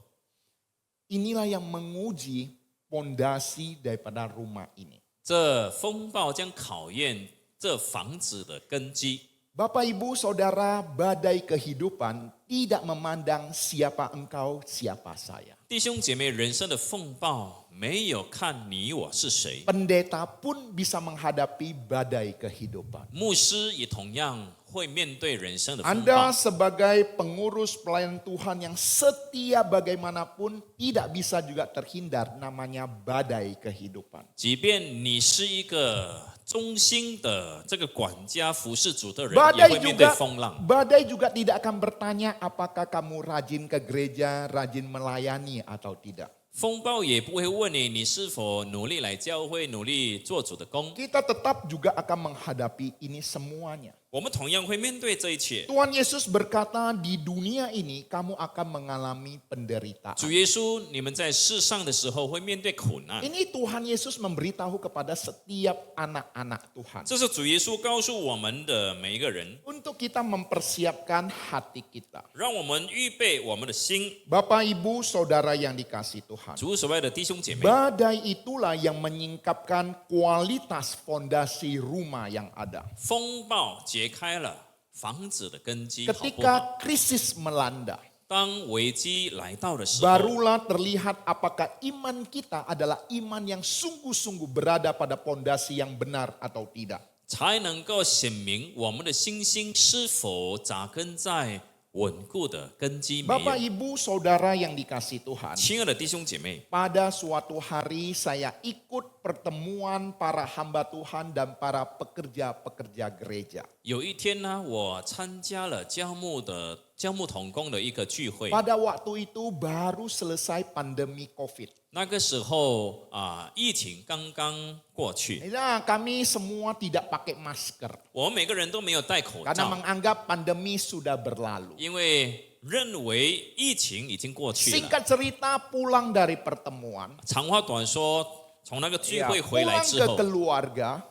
Speaker 2: inilah yang menguji pondasi daripada rumah ini.
Speaker 1: 这风暴将考验这房子的根基。
Speaker 2: Bapak, Ibu, Saudara, badai kehidupan tidak memandang siapa engkau, siapa saya.
Speaker 1: 弟兄姐妹，人生的风暴没有看你我是谁，
Speaker 2: Pendeta pun bisa menghadapi badai kehidupan.
Speaker 1: 牧师也同样会面对人生的风
Speaker 2: Anda
Speaker 1: 暴。
Speaker 2: sebagai pengurus pelayan Tuhan yang setia bagaimanapun tidak bisa juga terhindar namanya badai kehidupan.
Speaker 1: 即便你是一个忠心的这个管家服侍主的人，也
Speaker 2: Badai
Speaker 1: 会面对
Speaker 2: juga,
Speaker 1: 风浪。
Speaker 2: badai juga tidak akan bertanya apakah kamu rajin ke gereja, rajin melayani atau tidak.
Speaker 1: 风暴也不会问你，你是否努力来教会，努力做主的工。
Speaker 2: Kita tetap juga akan menghadapi ini semuanya.
Speaker 1: 我们同样会面对这一切。
Speaker 2: Tuhan Yesus berkata, di dunia ini kamu akan mengalami penderitaan.
Speaker 1: 主耶稣，你们在世上的时候会面对苦难。
Speaker 2: Ini Tuhan Yesus memberitahu kepada setiap anak-anak Tuhan.
Speaker 1: 这是主耶稣告诉我们的每一个人，
Speaker 2: Untuk kita mempersiapkan hati kita.
Speaker 1: 让我们预备我们的心。
Speaker 2: Bapak, Ibu, Saudara yang dikasih Tuhan.
Speaker 1: 主所爱的弟兄姐妹，
Speaker 2: Badai itulah yang menyingkapkan kualitas fondasi rumah yang ada.
Speaker 1: 风暴揭开了房子的根基好不好？
Speaker 2: Ketika krisis melanda,
Speaker 1: 当危机来到的时候，
Speaker 2: barulah terlihat apakah iman kita adalah iman yang sungguh-sungguh berada pada fondasi yang benar atau tidak.
Speaker 1: 才能够显明我们的信心是否扎根在稳固的根基没
Speaker 2: Bapak,
Speaker 1: 有。
Speaker 2: Ibu, Saudara yang dikasih Tuhan.
Speaker 1: 亲爱的弟兄姐妹，
Speaker 2: Pada suatu hari saya ikut pertemuan para hamba Tuhan dan para pekerja-pekerja gereja.
Speaker 1: 有一天呢，我参加了教牧同工的一个聚会。
Speaker 2: Pada waktu itu baru selesai pandemi COVID.
Speaker 1: 那个时候疫情刚刚过去，
Speaker 2: Nah, kami semua tidak pakai masker
Speaker 1: 我们每个人都没有戴口
Speaker 2: karena
Speaker 1: 罩，
Speaker 2: menganggap pandemi sudah berlalu.
Speaker 1: 因为认为疫情已经过去了。
Speaker 2: Singkat cerita, pulang dari pertemuan,
Speaker 1: 长话短说，从那个聚
Speaker 2: ya,
Speaker 1: 会回来
Speaker 2: pulang
Speaker 1: 之
Speaker 2: ke
Speaker 1: 后
Speaker 2: keluarga,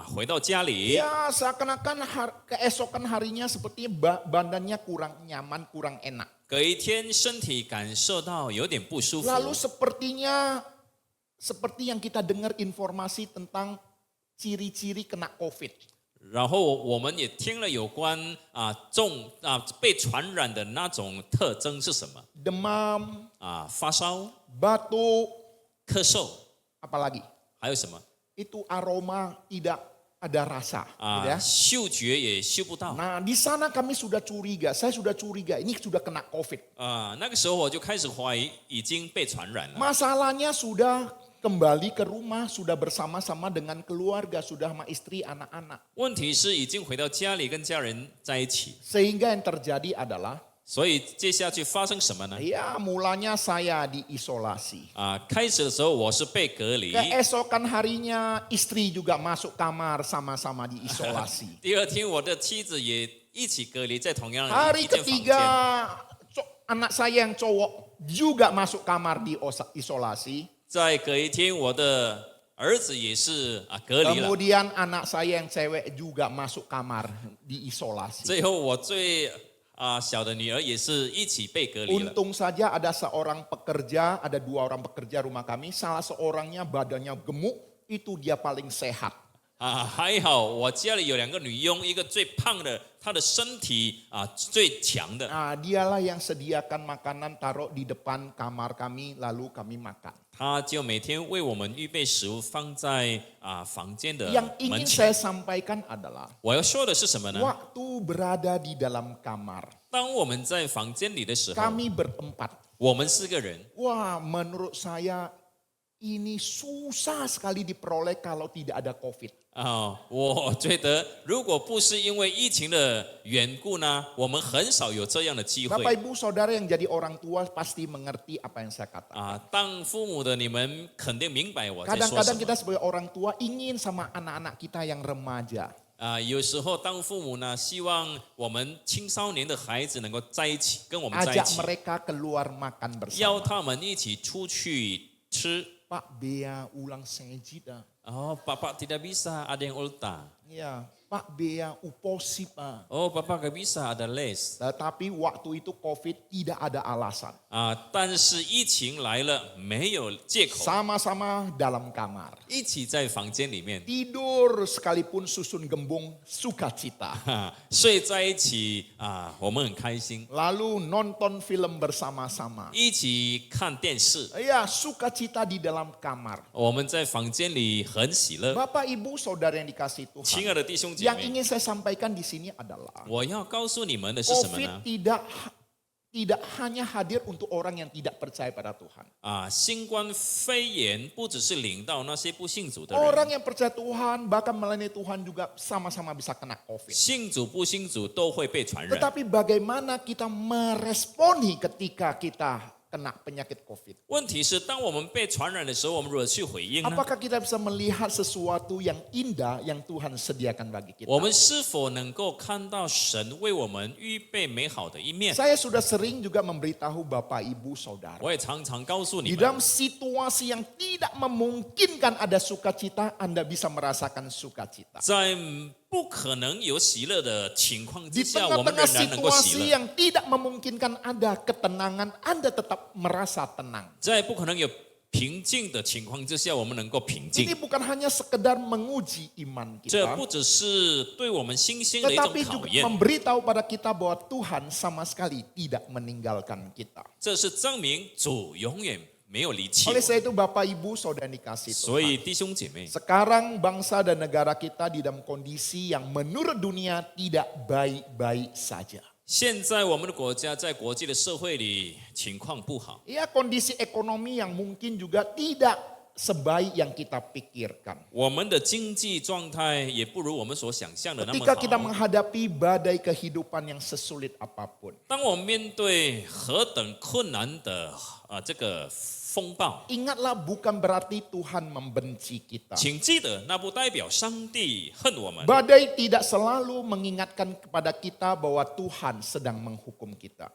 Speaker 1: 回到家里，
Speaker 2: ya seakan-akan keesokan harinya sepertinya badannya kurang nyaman, kurang enak.
Speaker 1: 隔一天身体感受到有点不舒服，
Speaker 2: Lalu sepertinya seperti yang kita dengar informasi tentang ciri-ciri kena COVID.
Speaker 1: 然后我们也听了有关被传染的那种特征是什么
Speaker 2: Demam,
Speaker 1: 发烧、
Speaker 2: batuk,
Speaker 1: 咳嗽，
Speaker 2: apalagi?
Speaker 1: 还有什么
Speaker 2: Itu aroma tidak ada rasa. Gitu ya.
Speaker 1: 嗅觉也嗅不到。
Speaker 2: Nah, di sana kami sudah curiga, saya sudah curiga ini sudah kena COVID.
Speaker 1: 那个时候我就开始怀疑已经被传染了。
Speaker 2: Masalahnya sudah kembali ke rumah, sudah bersama-sama dengan keluarga, sudah sama istri, anak-anak.
Speaker 1: 问题是已经回到家里跟家人在一起，
Speaker 2: Sehingga yang terjadi adalah,
Speaker 1: 所以接下去发生什么呢？
Speaker 2: ya mulanya saya diisolasi.
Speaker 1: 开始的时候我是被隔离，
Speaker 2: Keesokan harinya istri juga masuk kamar sama-sama diisolasi.
Speaker 1: 第二天我的妻子也一起隔离在同样的
Speaker 2: Hari
Speaker 1: 一间房
Speaker 2: ketiga
Speaker 1: 间。
Speaker 2: anak saya yang cowok juga masuk kamar diisolasi.
Speaker 1: 再隔一天，我的儿子也是隔离了。
Speaker 2: Kemudian anak saya yang cewek juga masuk kamar diisolasi.
Speaker 1: 最后我最小的女儿也是一起被隔离了。
Speaker 2: Untung saja ada seorang pekerja, ada 2 orang pekerja rumah kami, salah seorangnya badannya gemuk, itu dia paling sehat.
Speaker 1: 还好我家里有2个女佣，一个最胖的，她的身体最强的。
Speaker 2: Nah, dialah yang sediakan makanan taruh di depan kamar kami, lalu kami makan.
Speaker 1: 她就每天为我们预备食物放在房间的
Speaker 2: Yang
Speaker 1: 门
Speaker 2: ingin
Speaker 1: 前。
Speaker 2: saya sampaikan adalah
Speaker 1: 我要说的是什么呢？
Speaker 2: waktu berada di dalam kamar,
Speaker 1: 当我们在房间里的时候，
Speaker 2: kami berempat.
Speaker 1: 我们4个人，
Speaker 2: Wah, menurut saya ini susah sekali diperoleh kalau tidak ada COVID.
Speaker 1: 我觉得如果不是因为疫情的缘故呢，我们很少有这样的机
Speaker 2: Bapak
Speaker 1: 会。
Speaker 2: Ibu Saudara yang jadi orang tua pasti mengerti apa yang saya katakan.
Speaker 1: 当父母的你们肯定明白我在说什
Speaker 2: Kadang-kadang
Speaker 1: 么。
Speaker 2: kita sebagai orang tua ingin sama anak-anak kita yang remaja.
Speaker 1: 有时候当父母呢，希望我们青少年的孩子能够在一起，跟我们在一
Speaker 2: Ajak
Speaker 1: 起，
Speaker 2: mereka keluar makan
Speaker 1: 邀
Speaker 2: bersama.
Speaker 1: 他们一起出去吃。
Speaker 2: Pak Bea ulang sejid.
Speaker 1: Bapak tidak bisa, ada yang ulta.
Speaker 2: Ya, Pak Bea uposip.
Speaker 1: Bapak gak bisa, ada les.
Speaker 2: Tetapi waktu itu COVID tidak ada alasan.
Speaker 1: 但是疫情来了，没有借口，
Speaker 2: Sama-sama dalam kamar.
Speaker 1: 一起在房间里面
Speaker 2: Tidur sekalipun susun gembung sukacita.
Speaker 1: 睡在一起我们很开心，
Speaker 2: Lalu nonton film bersama-sama.
Speaker 1: 一起看电视，
Speaker 2: Ya, sukacita di dalam kamar.
Speaker 1: 我们在房间里很喜乐。
Speaker 2: Bapak Ibu Saudara yang dikasihi
Speaker 1: 亲
Speaker 2: Tuhan.
Speaker 1: 爱的弟兄姐
Speaker 2: Yang
Speaker 1: 妹，
Speaker 2: ingin saya sampaikan di sini adalah
Speaker 1: 我要告诉你们的是什么
Speaker 2: COVID
Speaker 1: 呢？
Speaker 2: tidak hanya hadir untuk orang yang tidak percaya pada Tuhan.
Speaker 1: 新冠肺炎不只是领到那些不信主的人，
Speaker 2: Orang yang percaya Tuhan bahkan melayani Tuhan juga sama-sama bisa kena COVID.
Speaker 1: 信主不信主都会被传染。
Speaker 2: Tetapi bagaimana kita meresponi ketika kita kena penyakit COVID?
Speaker 1: 问题是，当我们被传染的时候，我们如何去回应呢？
Speaker 2: Apakah kita bisa melihat sesuatu yang indah yang Tuhan sediakan bagi kita?
Speaker 1: 我们是否能够看到神为我们预备美好的一面？
Speaker 2: Saya sudah sering juga memberitahu Bapak Ibu Saudara.
Speaker 1: 我也常常告诉你
Speaker 2: Di
Speaker 1: 们，
Speaker 2: dalam situasi yang tidak memungkinkan ada sukacita, Anda bisa merasakan sukacita.
Speaker 1: 在不可能有喜乐的情况
Speaker 2: Di
Speaker 1: 之下，我们
Speaker 2: tengah-tengah
Speaker 1: 仍然能够喜
Speaker 2: situasi
Speaker 1: 乐。
Speaker 2: yang tidak memungkinkan ada ketenangan, Anda tetap merasa tenang.
Speaker 1: 在不可能有平静的情况之下，我们能够平静
Speaker 2: Ini。bukan hanya sekedar menguji iman
Speaker 1: 这
Speaker 2: kita,
Speaker 1: 不只是对我们信心的一种
Speaker 2: tetapi
Speaker 1: 考
Speaker 2: juga
Speaker 1: 验，
Speaker 2: memberitahu pada kita bahwa Tuhan sama sekali tidak meninggalkan kita.
Speaker 1: 这是证明主永远没有离弃我
Speaker 2: Oleh
Speaker 1: 们。
Speaker 2: sebab itu Bapak Ibu Saudara yang dikasihi
Speaker 1: 所
Speaker 2: Tuhan.
Speaker 1: 以弟兄姐妹，
Speaker 2: Sekarang bangsa dan negara kita di dalam kondisi yang menurut dunia tidak baik-baik saja.
Speaker 1: 现在我们的国家在国际的社会里情况不好，
Speaker 2: Ya, kondisi ekonomi yang mungkin juga tidak sebaik yang kita pikirkan.
Speaker 1: 我们的经济状态也不如我们所想象的那么
Speaker 2: Ketika kita
Speaker 1: 好。
Speaker 2: menghadapi badai kehidupan yang sesulit apapun.
Speaker 1: 当我们面对何等困难的这个风暴，
Speaker 2: Ingatlah bukan berarti Tuhan membenci kita.
Speaker 1: 请记得，那不代表上帝恨我们。
Speaker 2: Badai tidak selalu mengingatkan kepada kita bahwa Tuhan sedang menghukum kita.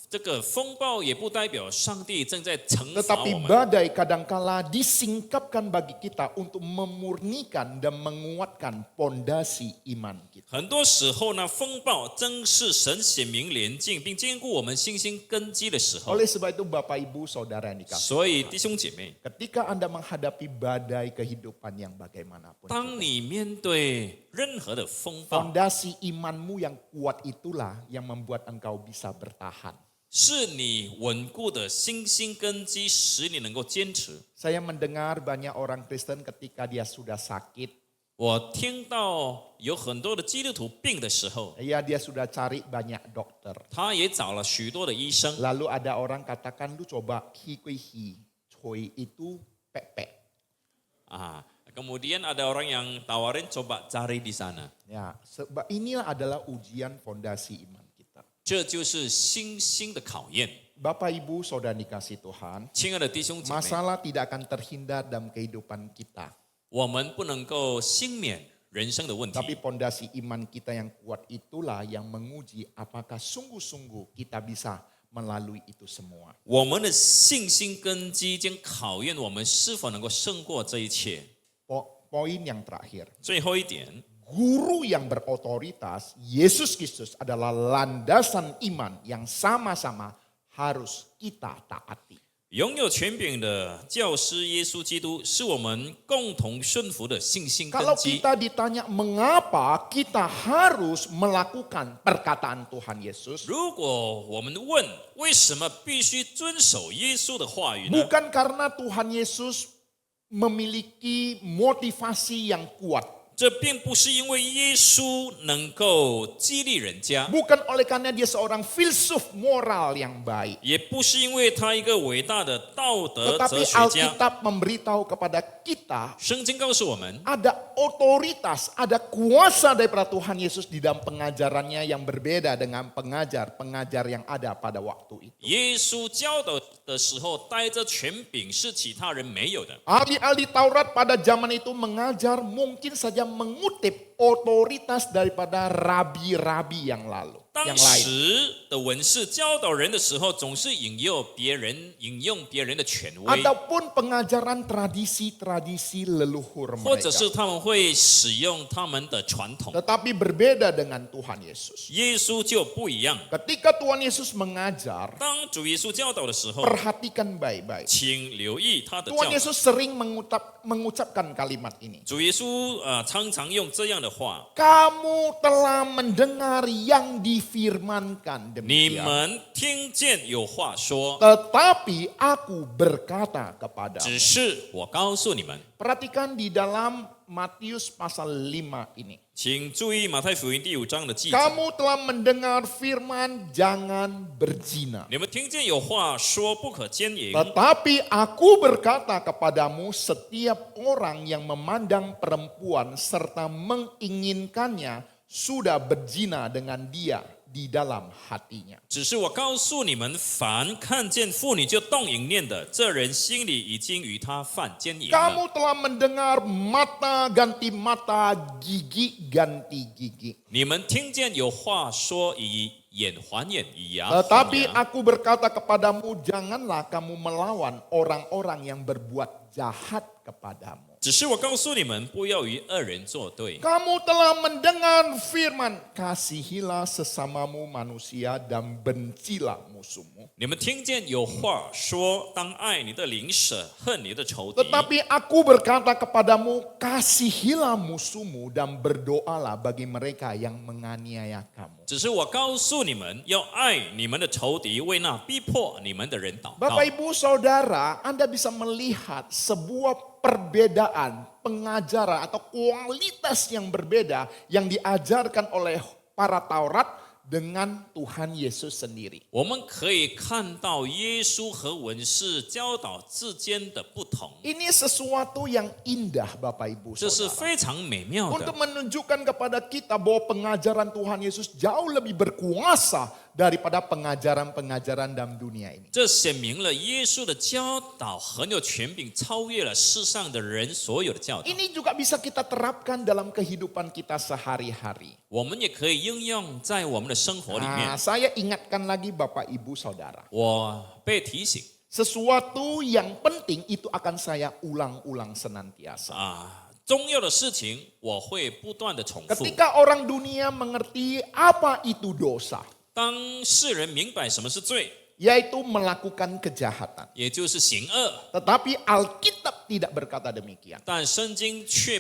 Speaker 1: 这个风暴也不代表上帝正在惩罚
Speaker 2: Tetapi
Speaker 1: 我们。
Speaker 2: badai kadangkala disingkapkan bagi kita untuk memurnikan dan menguatkan pondasi iman kita.
Speaker 1: 很多时候呢，风暴正是神显明廉净并坚固我们信心根基的时候。
Speaker 2: Oleh sebab itu Bapak Ibu Saudara yang dikasihi,
Speaker 1: 所以弟兄姐妹，
Speaker 2: ketika Anda menghadapi badai kehidupan yang bagaimanapun,
Speaker 1: 当你面对任何的风暴，
Speaker 2: fondasi imanmu yang kuat itulah yang membuat engkau bisa bertahan.
Speaker 1: 是你稳固的信心根基，使你能够坚持。
Speaker 2: Saya mendengar banyak orang Kristen ketika dia sudah sakit,
Speaker 1: 我听到有很多的基督徒病的时候，
Speaker 2: ya dia sudah cari banyak dokter.
Speaker 1: 他也找了许多的医生。
Speaker 2: Lalu ada orang katakan, lu coba hi, cuy itu pepek.
Speaker 1: Kemudian ada orang yang tawarin coba cari di sana.
Speaker 2: Ya, sebab inilah adalah ujian fondasi iman kita.
Speaker 1: 这就是信心的考验。
Speaker 2: Bapak Ibu Saudara dikasih Tuhan,
Speaker 1: 亲爱的弟兄姐妹，
Speaker 2: masalah tidak akan terhindar dalam kehidupan kita.
Speaker 1: 我们不能够幸免人生的问
Speaker 2: Tapi
Speaker 1: 题，
Speaker 2: pondasi iman kita yang kuat itulah yang menguji apakah sungguh-sungguh kita bisa melalui itu semua.
Speaker 1: 我们的信心根基将考验我们是否能够胜过这一切。
Speaker 2: Poin yang terakhir,
Speaker 1: 最后一点，
Speaker 2: guru yang berotoritas, Yesus Kristus adalah landasan iman yang sama-sama harus kita taati.
Speaker 1: 拥有权柄的教师耶稣基督是我们共同顺服的信心根
Speaker 2: Kalau
Speaker 1: 基。
Speaker 2: kita ditanya mengapa kita harus melakukan perkataan Tuhan Yesus,
Speaker 1: 如果我们问为什么必须遵守耶稣的话语呢？
Speaker 2: bukan karena Tuhan Yesus memiliki motivasi yang kuat.
Speaker 1: 这并不是因为耶稣能够激励人家，
Speaker 2: Bukan oleh karena dia seorang filsuf moral yang baik.
Speaker 1: 也不是因为他一个伟大的道德哲
Speaker 2: Tetapi
Speaker 1: 学家。
Speaker 2: Alkitab memberitahu kepada kita
Speaker 1: 圣经告诉我们，
Speaker 2: ada otoritas, ada kuasa daripada Tuhan Yesus di dalam pengajarannya yang berbeda dengan pengajar-pengajar yang ada pada waktu itu.
Speaker 1: 耶稣教导的时候带着权柄，是其他人没有的。
Speaker 2: Ahli-ahli Taurat pada zaman itu mengajar mungkin saja mengutip otoritas daripada rabi-rabi yang lalu.
Speaker 1: 当
Speaker 2: Yang lain.
Speaker 1: 时的文士教导人的时候，总是引用别人的权威，
Speaker 2: Ataupun pengajaran tradisi-tradisi leluhur
Speaker 1: 或者
Speaker 2: mereka.
Speaker 1: 是他们会使用他们的传统。
Speaker 2: Tetapi berbeda dengan Tuhan Yesus.
Speaker 1: 耶稣就不一样。
Speaker 2: Ketika Tuhan Yesus mengajar,
Speaker 1: 当主耶稣教导的时候，
Speaker 2: perhatikan baik-baik.
Speaker 1: 请留意他的教
Speaker 2: Tuhan
Speaker 1: 导。
Speaker 2: Yesus sering mengucapkan kalimat ini.
Speaker 1: 主耶稣常常用这样的话：
Speaker 2: Kamu telah mendengar yang difirmankan
Speaker 1: 你
Speaker 2: demikian.
Speaker 1: 们听见有话说，
Speaker 2: Tetapi aku berkata kepada.
Speaker 1: 只是我告诉你们。
Speaker 2: Perhatikan di dalam Matius pasal 5 ini.
Speaker 1: 请注意马太福音第5章的记载。
Speaker 2: Kamu telah mendengar firman jangan berzina.
Speaker 1: 你们听见有话说不可奸淫，
Speaker 2: Tetapi aku berkata kepadamu, setiap orang yang memandang perempuan serta menginginkannya sudah berzina dengan dia di dalam hatinya.
Speaker 1: 只是我告诉你们，凡看见妇女就动淫念的，这人心里已经与他犯奸淫了。
Speaker 2: Kamu telah mendengar mata ganti mata, gigi ganti gigi.
Speaker 1: 你们听见有话说以眼还眼，以牙
Speaker 2: Tetapi
Speaker 1: 还牙。
Speaker 2: aku berkata kepadamu, janganlah kamu melawan orang-orang yang berbuat jahat kepadamu.
Speaker 1: 只是我告诉你们，不要与恶人作对。
Speaker 2: Kamu telah mendengar firman, kasihilah sesamamu manusia dan bencilah musuhmu.
Speaker 1: 你们听见有话说，当爱你的邻舍，恨你的仇敌。
Speaker 2: Tetapi aku berkata kepadamu, kasihilah musuhmu dan berdoalah bagi mereka yang menganiaya kamu.
Speaker 1: 只是我告诉你们，要爱你们的仇敌，为那逼迫你们的人祷告。
Speaker 2: Bapak Ibu Saudara, Anda bisa melihat sebuah perbedaan pengajaran atau kualitas yang berbeda yang diajarkan oleh para Taurat dengan Tuhan Yesus sendiri.
Speaker 1: 我们可以看到耶稣和文士教导之间的不同，
Speaker 2: Ini sesuatu yang indah Bapak Ibu
Speaker 1: 这是
Speaker 2: Saudara.
Speaker 1: 非常美妙
Speaker 2: Untuk
Speaker 1: 的。
Speaker 2: menunjukkan kepada kita bahwa pengajaran Tuhan Yesus jauh lebih berkuasa daripada pengajaran-pengajaran dalam dunia ini.
Speaker 1: 这显明了耶稣的教导很有权柄，超越了世上的人所有的教导。
Speaker 2: Ini juga bisa kita terapkan dalam kehidupan kita sehari-hari.
Speaker 1: 我们也可以应用在我们的生活里面。
Speaker 2: Saya ingatkan lagi Bapak Ibu Saudara.
Speaker 1: 我被提醒
Speaker 2: Sesuatu yang penting itu akan saya ulang-ulang senantiasa.
Speaker 1: 重要的事情我会不断的重复。
Speaker 2: Ketika orang dunia mengerti apa itu dosa,
Speaker 1: 当世人明白什么是罪，
Speaker 2: yaitu melakukan kejahatan.
Speaker 1: 也就是行恶，
Speaker 2: Tetapi Alkitab tidak berkata demikian.
Speaker 1: 但圣经却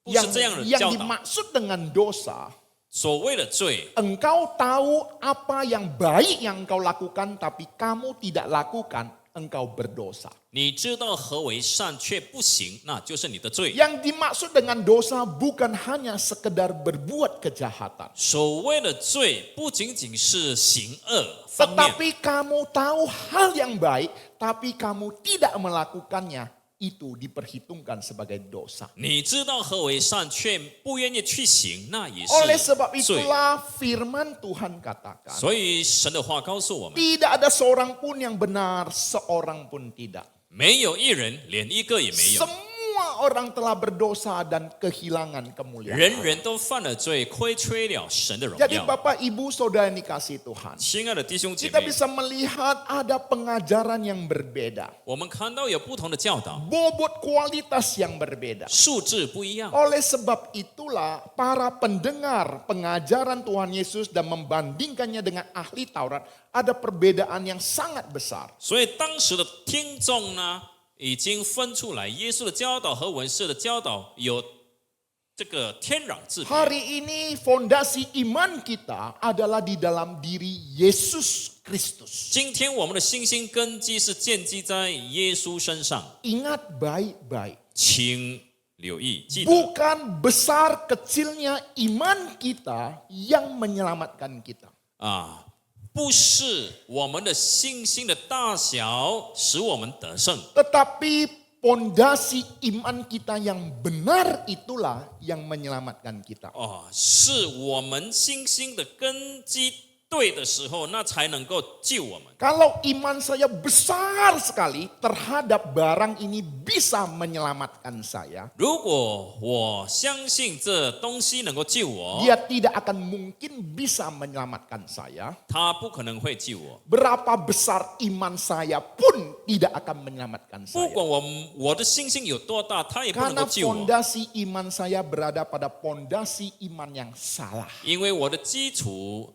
Speaker 1: 不是这样的
Speaker 2: Yang
Speaker 1: 教导。
Speaker 2: dimaksud dengan dosa,
Speaker 1: 所谓的罪，
Speaker 2: engkau tahu apa yang baik yang engkau lakukan, tapi kamu tidak lakukan, engkau berdosa.
Speaker 1: 你知道何为善却不行，那就是你的罪。
Speaker 2: Yang dimaksud dengan dosa bukan hanya sekedar berbuat kejahatan.
Speaker 1: 所谓的罪不仅仅是行恶方面，
Speaker 2: Tetapi kamu tahu hal yang baik, tapi kamu tidak melakukannya, itu diperhitungkan sebagai dosa.
Speaker 1: 你知道何为善却不愿意去行，那也
Speaker 2: Oleh
Speaker 1: 是
Speaker 2: sebab
Speaker 1: 罪。
Speaker 2: itulah firman Tuhan katakan,
Speaker 1: 所以神的话告诉我们，
Speaker 2: tidak ada seorang pun yang benar, seorang pun tidak.
Speaker 1: 没有一人，连一个也没有。
Speaker 2: Semua orang telah berdosa dan kehilangan kemuliaan.
Speaker 1: 人人都犯了罪，亏缺了神的荣
Speaker 2: Jadi
Speaker 1: 耀。
Speaker 2: Bapak Ibu Saudara yang dikasihi Tuhan,
Speaker 1: 亲爱的弟兄姐
Speaker 2: kita
Speaker 1: 妹，
Speaker 2: bisa melihat ada pengajaran yang berbeda,
Speaker 1: 我们看到有不同的教导，
Speaker 2: bobot kualitas yang berbeda.
Speaker 1: 数字不一样。
Speaker 2: Oleh sebab itulah para pendengar pengajaran Tuhan Yesus dan membandingkannya dengan ahli Taurat, ada perbedaan yang sangat besar.
Speaker 1: 所以当时的听众呢，已经分出来，耶稣的教导和文士的教导有这个天壤之别。
Speaker 2: Hari ini fondasi iman kita adalah di dalam diri Yesus Kristus.
Speaker 1: 今天我们的信心根基是建基在耶稣身上，
Speaker 2: Ingat baik-baik.
Speaker 1: 请留意记得，
Speaker 2: bukan besar kecilnya iman kita yang menyelamatkan kita.
Speaker 1: 不是我们的信心的大小使我们得胜，
Speaker 2: Tetapi pondasi iman kita yang benar itulah yang menyelamatkan kita.
Speaker 1: 是我们信心的根基对的时候，那才能够救我们。
Speaker 2: Kalau iman saya besar sekali terhadap barang ini bisa menyelamatkan saya,
Speaker 1: 如果我相信这东西能够救我，
Speaker 2: dia tidak akan mungkin bisa menyelamatkan saya.
Speaker 1: 它不可能会救我。
Speaker 2: Berapa besar iman saya pun tidak akan menyelamatkan
Speaker 1: 不
Speaker 2: saya.
Speaker 1: 管我的信心有多大，它也不能
Speaker 2: Karena
Speaker 1: 够救我，
Speaker 2: fondasi iman saya berada pada pondasi iman yang salah.
Speaker 1: 因为我的基础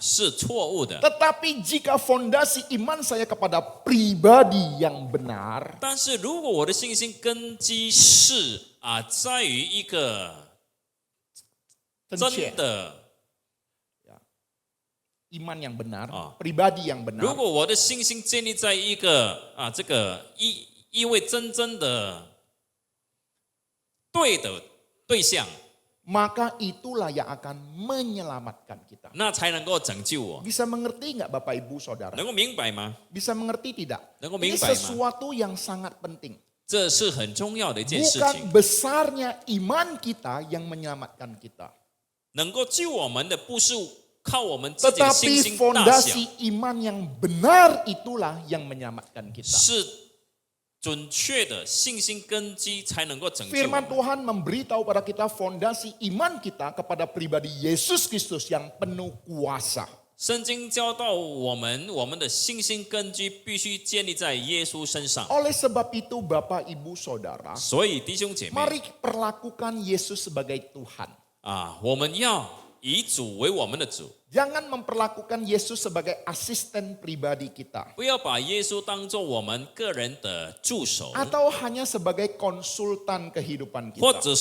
Speaker 1: 是错误的。
Speaker 2: Tetapi jika fondasi iman saya kepada pribadi yang benar,
Speaker 1: 但是如果我的信心根基是在于一个真的，
Speaker 2: iman yang benar, pribadi yang
Speaker 1: 如
Speaker 2: benar,
Speaker 1: 果我的信心建立在一个这个一位真正的对的对象，
Speaker 2: maka itulah yang akan menyelamatkan kita.
Speaker 1: 那才能够拯救我。
Speaker 2: Bisa mengerti nggak Bapak Ibu Saudara?
Speaker 1: 能够明白吗？
Speaker 2: Bisa mengerti tidak?
Speaker 1: 能够
Speaker 2: Ini
Speaker 1: 明白吗？
Speaker 2: sesuatu yang sangat penting.
Speaker 1: 这是很重要的一件事
Speaker 2: Bukan
Speaker 1: 情。
Speaker 2: besarnya iman kita yang menyelamatkan kita.
Speaker 1: 能够救我们的不是靠我们自己的信
Speaker 2: Tetapi
Speaker 1: 心大小，
Speaker 2: fondasi iman yang benar itulah yang menyelamatkan kita.
Speaker 1: 是准确的信心根基才能够拯救我
Speaker 2: Firman
Speaker 1: 们。
Speaker 2: Tuhan memberitahu pada kita fondasi iman kita kepada pribadi Yesus Kristus yang penuh kuasa.
Speaker 1: 圣经教导我们，我们的信心根基必须建立在耶稣身上。
Speaker 2: Oleh sebab itu Bapak Ibu Saudara,
Speaker 1: 所以弟兄姐妹
Speaker 2: mari perlakukan Yesus sebagai Tuhan.
Speaker 1: 我们要以主为我们的主，
Speaker 2: Jangan memperlakukan Yesus sebagai asisten pribadi kita.
Speaker 1: 不要把耶稣当作我们个人的助手，
Speaker 2: Atau hanya sebagai konsultan kehidupan
Speaker 1: 或
Speaker 2: kita.
Speaker 1: 者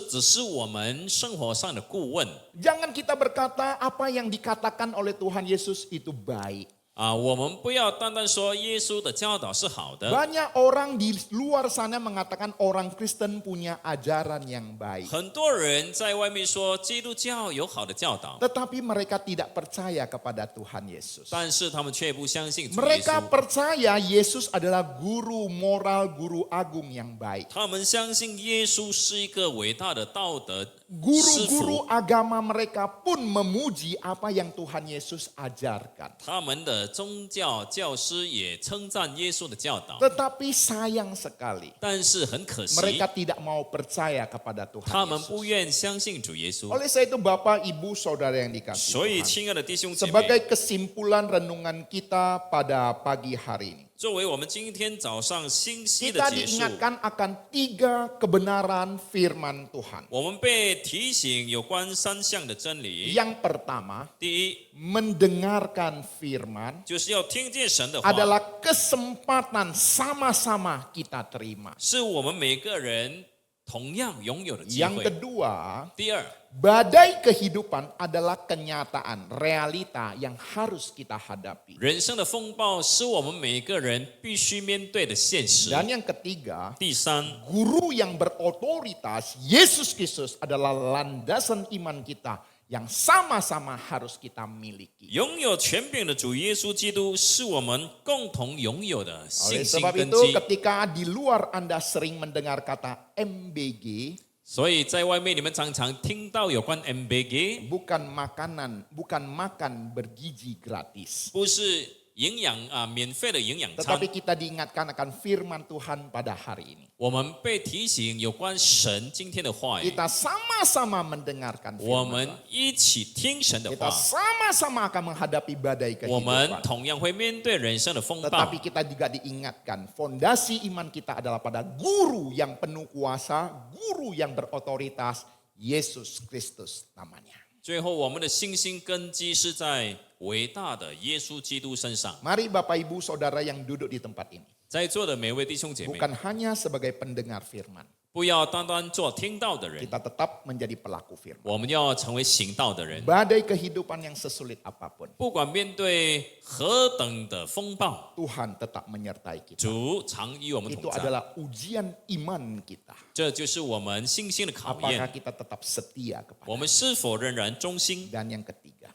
Speaker 1: 只是我们生活上的顾问。
Speaker 2: Jangan kita berkata apa yang dikatakan oleh Tuhan Yesus itu baik.
Speaker 1: 我们不要单单说耶稣的教导是好的。
Speaker 2: Banyak orang di luar sana mengatakan orang Kristen punya ajaran yang baik.
Speaker 1: 很多人在外面说基督教有好的教导，
Speaker 2: Tetapi mereka tidak percaya kepada Tuhan Yesus.
Speaker 1: 但是他们却不相信主耶
Speaker 2: Mereka
Speaker 1: 稣。
Speaker 2: percaya Yesus adalah guru moral, guru agung yang baik.
Speaker 1: 他们相信耶稣是一个伟大的道德师
Speaker 2: Guru-guru
Speaker 1: 傅，
Speaker 2: agama mereka pun memuji apa yang Tuhan Yesus ajarkan.
Speaker 1: 他们的宗教教师也称赞耶稣的教导。
Speaker 2: Tetapi sayang sekali,
Speaker 1: 但是很可惜，
Speaker 2: mereka tidak mau percaya kepada
Speaker 1: 他
Speaker 2: Tuhan
Speaker 1: 们不
Speaker 2: Yesus.
Speaker 1: 愿相信主耶稣。
Speaker 2: Oleh sebab itu Bapak, Ibu, Saudara yang dikasihi
Speaker 1: 所以，
Speaker 2: Tuhan,
Speaker 1: 亲爱的弟兄姐妹，
Speaker 2: sebagai kesimpulan renungan kita pada pagi hari ini,
Speaker 1: 作为我们今天早上信息的
Speaker 2: kita
Speaker 1: 结束，
Speaker 2: diingatkan akan 3 kebenaran firman Tuhan.
Speaker 1: 我们被提醒有关3项的真理。
Speaker 2: Yang pertama,
Speaker 1: 第一，
Speaker 2: mendengarkan firman
Speaker 1: 就是要听见神的话，
Speaker 2: adalah kesempatan sama-sama kita terima.
Speaker 1: 是我们每个人同样拥有的机
Speaker 2: Yang
Speaker 1: 会。
Speaker 2: kedua,
Speaker 1: 第二，
Speaker 2: badai kehidupan adalah kenyataan, realita yang harus kita hadapi.
Speaker 1: 人生的风暴是我们每个人必须面对的现实。
Speaker 2: Dan yang ketiga,
Speaker 1: 第三，
Speaker 2: guru yang berotoritas, Yesus Kristus adalah landasan iman kita yang sama-sama harus kita miliki.
Speaker 1: 拥有权柄的主耶稣基督是我们共同拥有的
Speaker 2: Oleh
Speaker 1: 信心
Speaker 2: sebab
Speaker 1: 根
Speaker 2: itu
Speaker 1: 基。
Speaker 2: ketika di luar Anda sering mendengar kata MBG,
Speaker 1: 所以在外面你们常常听到有关 MBG，
Speaker 2: bukan makanan, bukan makan bergizi gratis.
Speaker 1: 不是营养免费的营养餐
Speaker 2: Tetapi，kita diingatkan akan firman Tuhan pada hari ini.
Speaker 1: 我们被提醒有关神今天的话语，
Speaker 2: Kita sama-sama mendengarkan
Speaker 1: 我
Speaker 2: firman
Speaker 1: 们
Speaker 2: Tuhan.
Speaker 1: 一起听神的
Speaker 2: Kita
Speaker 1: 话，
Speaker 2: sama-sama akan menghadapi badai
Speaker 1: 我们
Speaker 2: kehidupan.
Speaker 1: 同样会面对人生的风暴。
Speaker 2: Tetapi kita juga diingatkan, fondasi iman kita adalah pada guru yang penuh kuasa, guru yang berotoritas, Yesus Kristus namanya.
Speaker 1: 最后，我们的信心根基是在伟大的耶稣基督身上。
Speaker 2: Mari Bapak Ibu Saudara yang duduk di tempat ini,
Speaker 1: 在座的每位弟兄姐妹，
Speaker 2: bukan hanya sebagai pendengar firman,
Speaker 1: 不要单单做听到的人，
Speaker 2: kita tetap menjadi pelaku firman.
Speaker 1: 我们要成为行道的人。
Speaker 2: Badai kehidupan yang sesulit apapun,
Speaker 1: 不管面对何等的风暴，
Speaker 2: Tuhan tetap menyertai kita.
Speaker 1: 主常与我们
Speaker 2: Itu
Speaker 1: 同在。
Speaker 2: adalah ujian iman kita.
Speaker 1: 这就是我们信心的考
Speaker 2: Apakah
Speaker 1: 验。
Speaker 2: kita tetap setia kepada.
Speaker 1: 我们是否仍然忠心？
Speaker 2: Dan yang ketiga,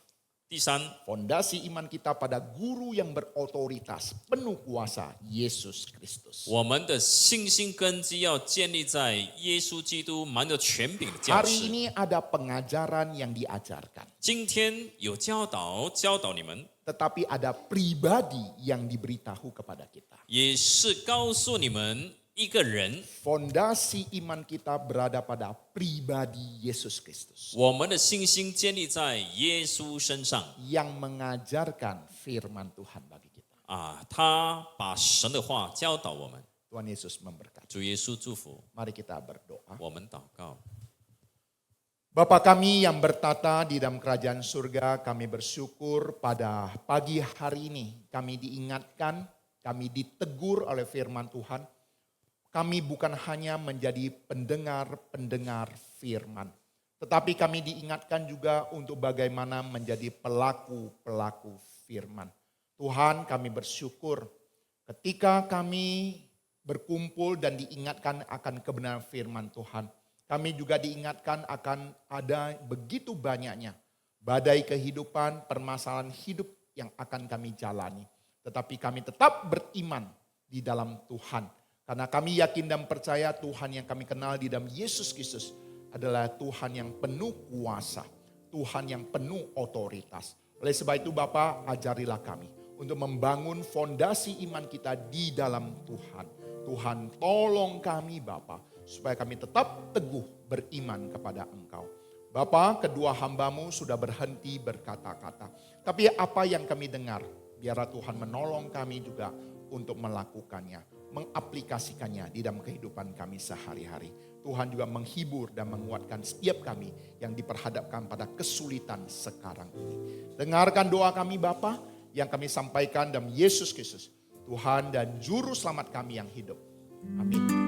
Speaker 1: 第三，
Speaker 2: fondasi iman kita pada guru yang berotoritas, penuh kuasa, Yesus Kristus.
Speaker 1: 我们的信心根基要建立在耶稣基督满有权柄的教
Speaker 2: Hari
Speaker 1: 师。
Speaker 2: ini ada pengajaran yang diajarkan,
Speaker 1: 今天有教导你们，
Speaker 2: tetapi ada pribadi yang diberitahu kepada kita.
Speaker 1: 也是告诉你们一个人，
Speaker 2: Fondasi iman kita berada pada pribadi Yesus Kristus
Speaker 1: 我们的信心建立在耶稣身上
Speaker 2: yang mengajarkan firman Tuhan bagi kita.
Speaker 1: 啊，他把神的话教导我们。
Speaker 2: Tuhan Yesus memberkati.
Speaker 1: 主耶稣祝福，
Speaker 2: Mari kita berdoa.
Speaker 1: 我们祷告。
Speaker 2: Bapa kami yang bertata di dalam kerajaan surga, kami bersyukur pada pagi hari ini kami diingatkan, kami ditegur oleh firman Tuhan. Kami bukan hanya menjadi pendengar-pendengar firman, tetapi kami diingatkan juga untuk bagaimana menjadi pelaku-pelaku firman. Tuhan, kami bersyukur ketika kami berkumpul dan diingatkan akan kebenaran firman Tuhan. Kami juga diingatkan akan ada begitu banyaknya badai kehidupan, permasalahan hidup yang akan kami jalani. Tetapi kami tetap beriman di dalam Tuhan. Karena kami yakin dan percaya Tuhan yang kami kenal di dalam Yesus Kristus adalah Tuhan yang penuh kuasa, Tuhan yang penuh otoritas. Oleh sebab itu Bapa, ajarilah kami untuk membangun fondasi iman kita di dalam Tuhan. Tuhan tolong kami Bapa, supaya kami tetap teguh beriman kepada Engkau. Bapa, kedua hambamu sudah berhenti berkata-kata. Tapi apa yang kami dengar, biarlah Tuhan menolong kami juga untuk melakukannya, mengaplikasikannya di dalam kehidupan kami sehari-hari. Tuhan juga menghibur dan menguatkan setiap kami yang diperhadapkan pada kesulitan sekarang ini. Dengarkan doa kami Bapa yang kami sampaikan dalam Yesus Kristus, Tuhan dan Juru Selamat kami yang hidup. Amin.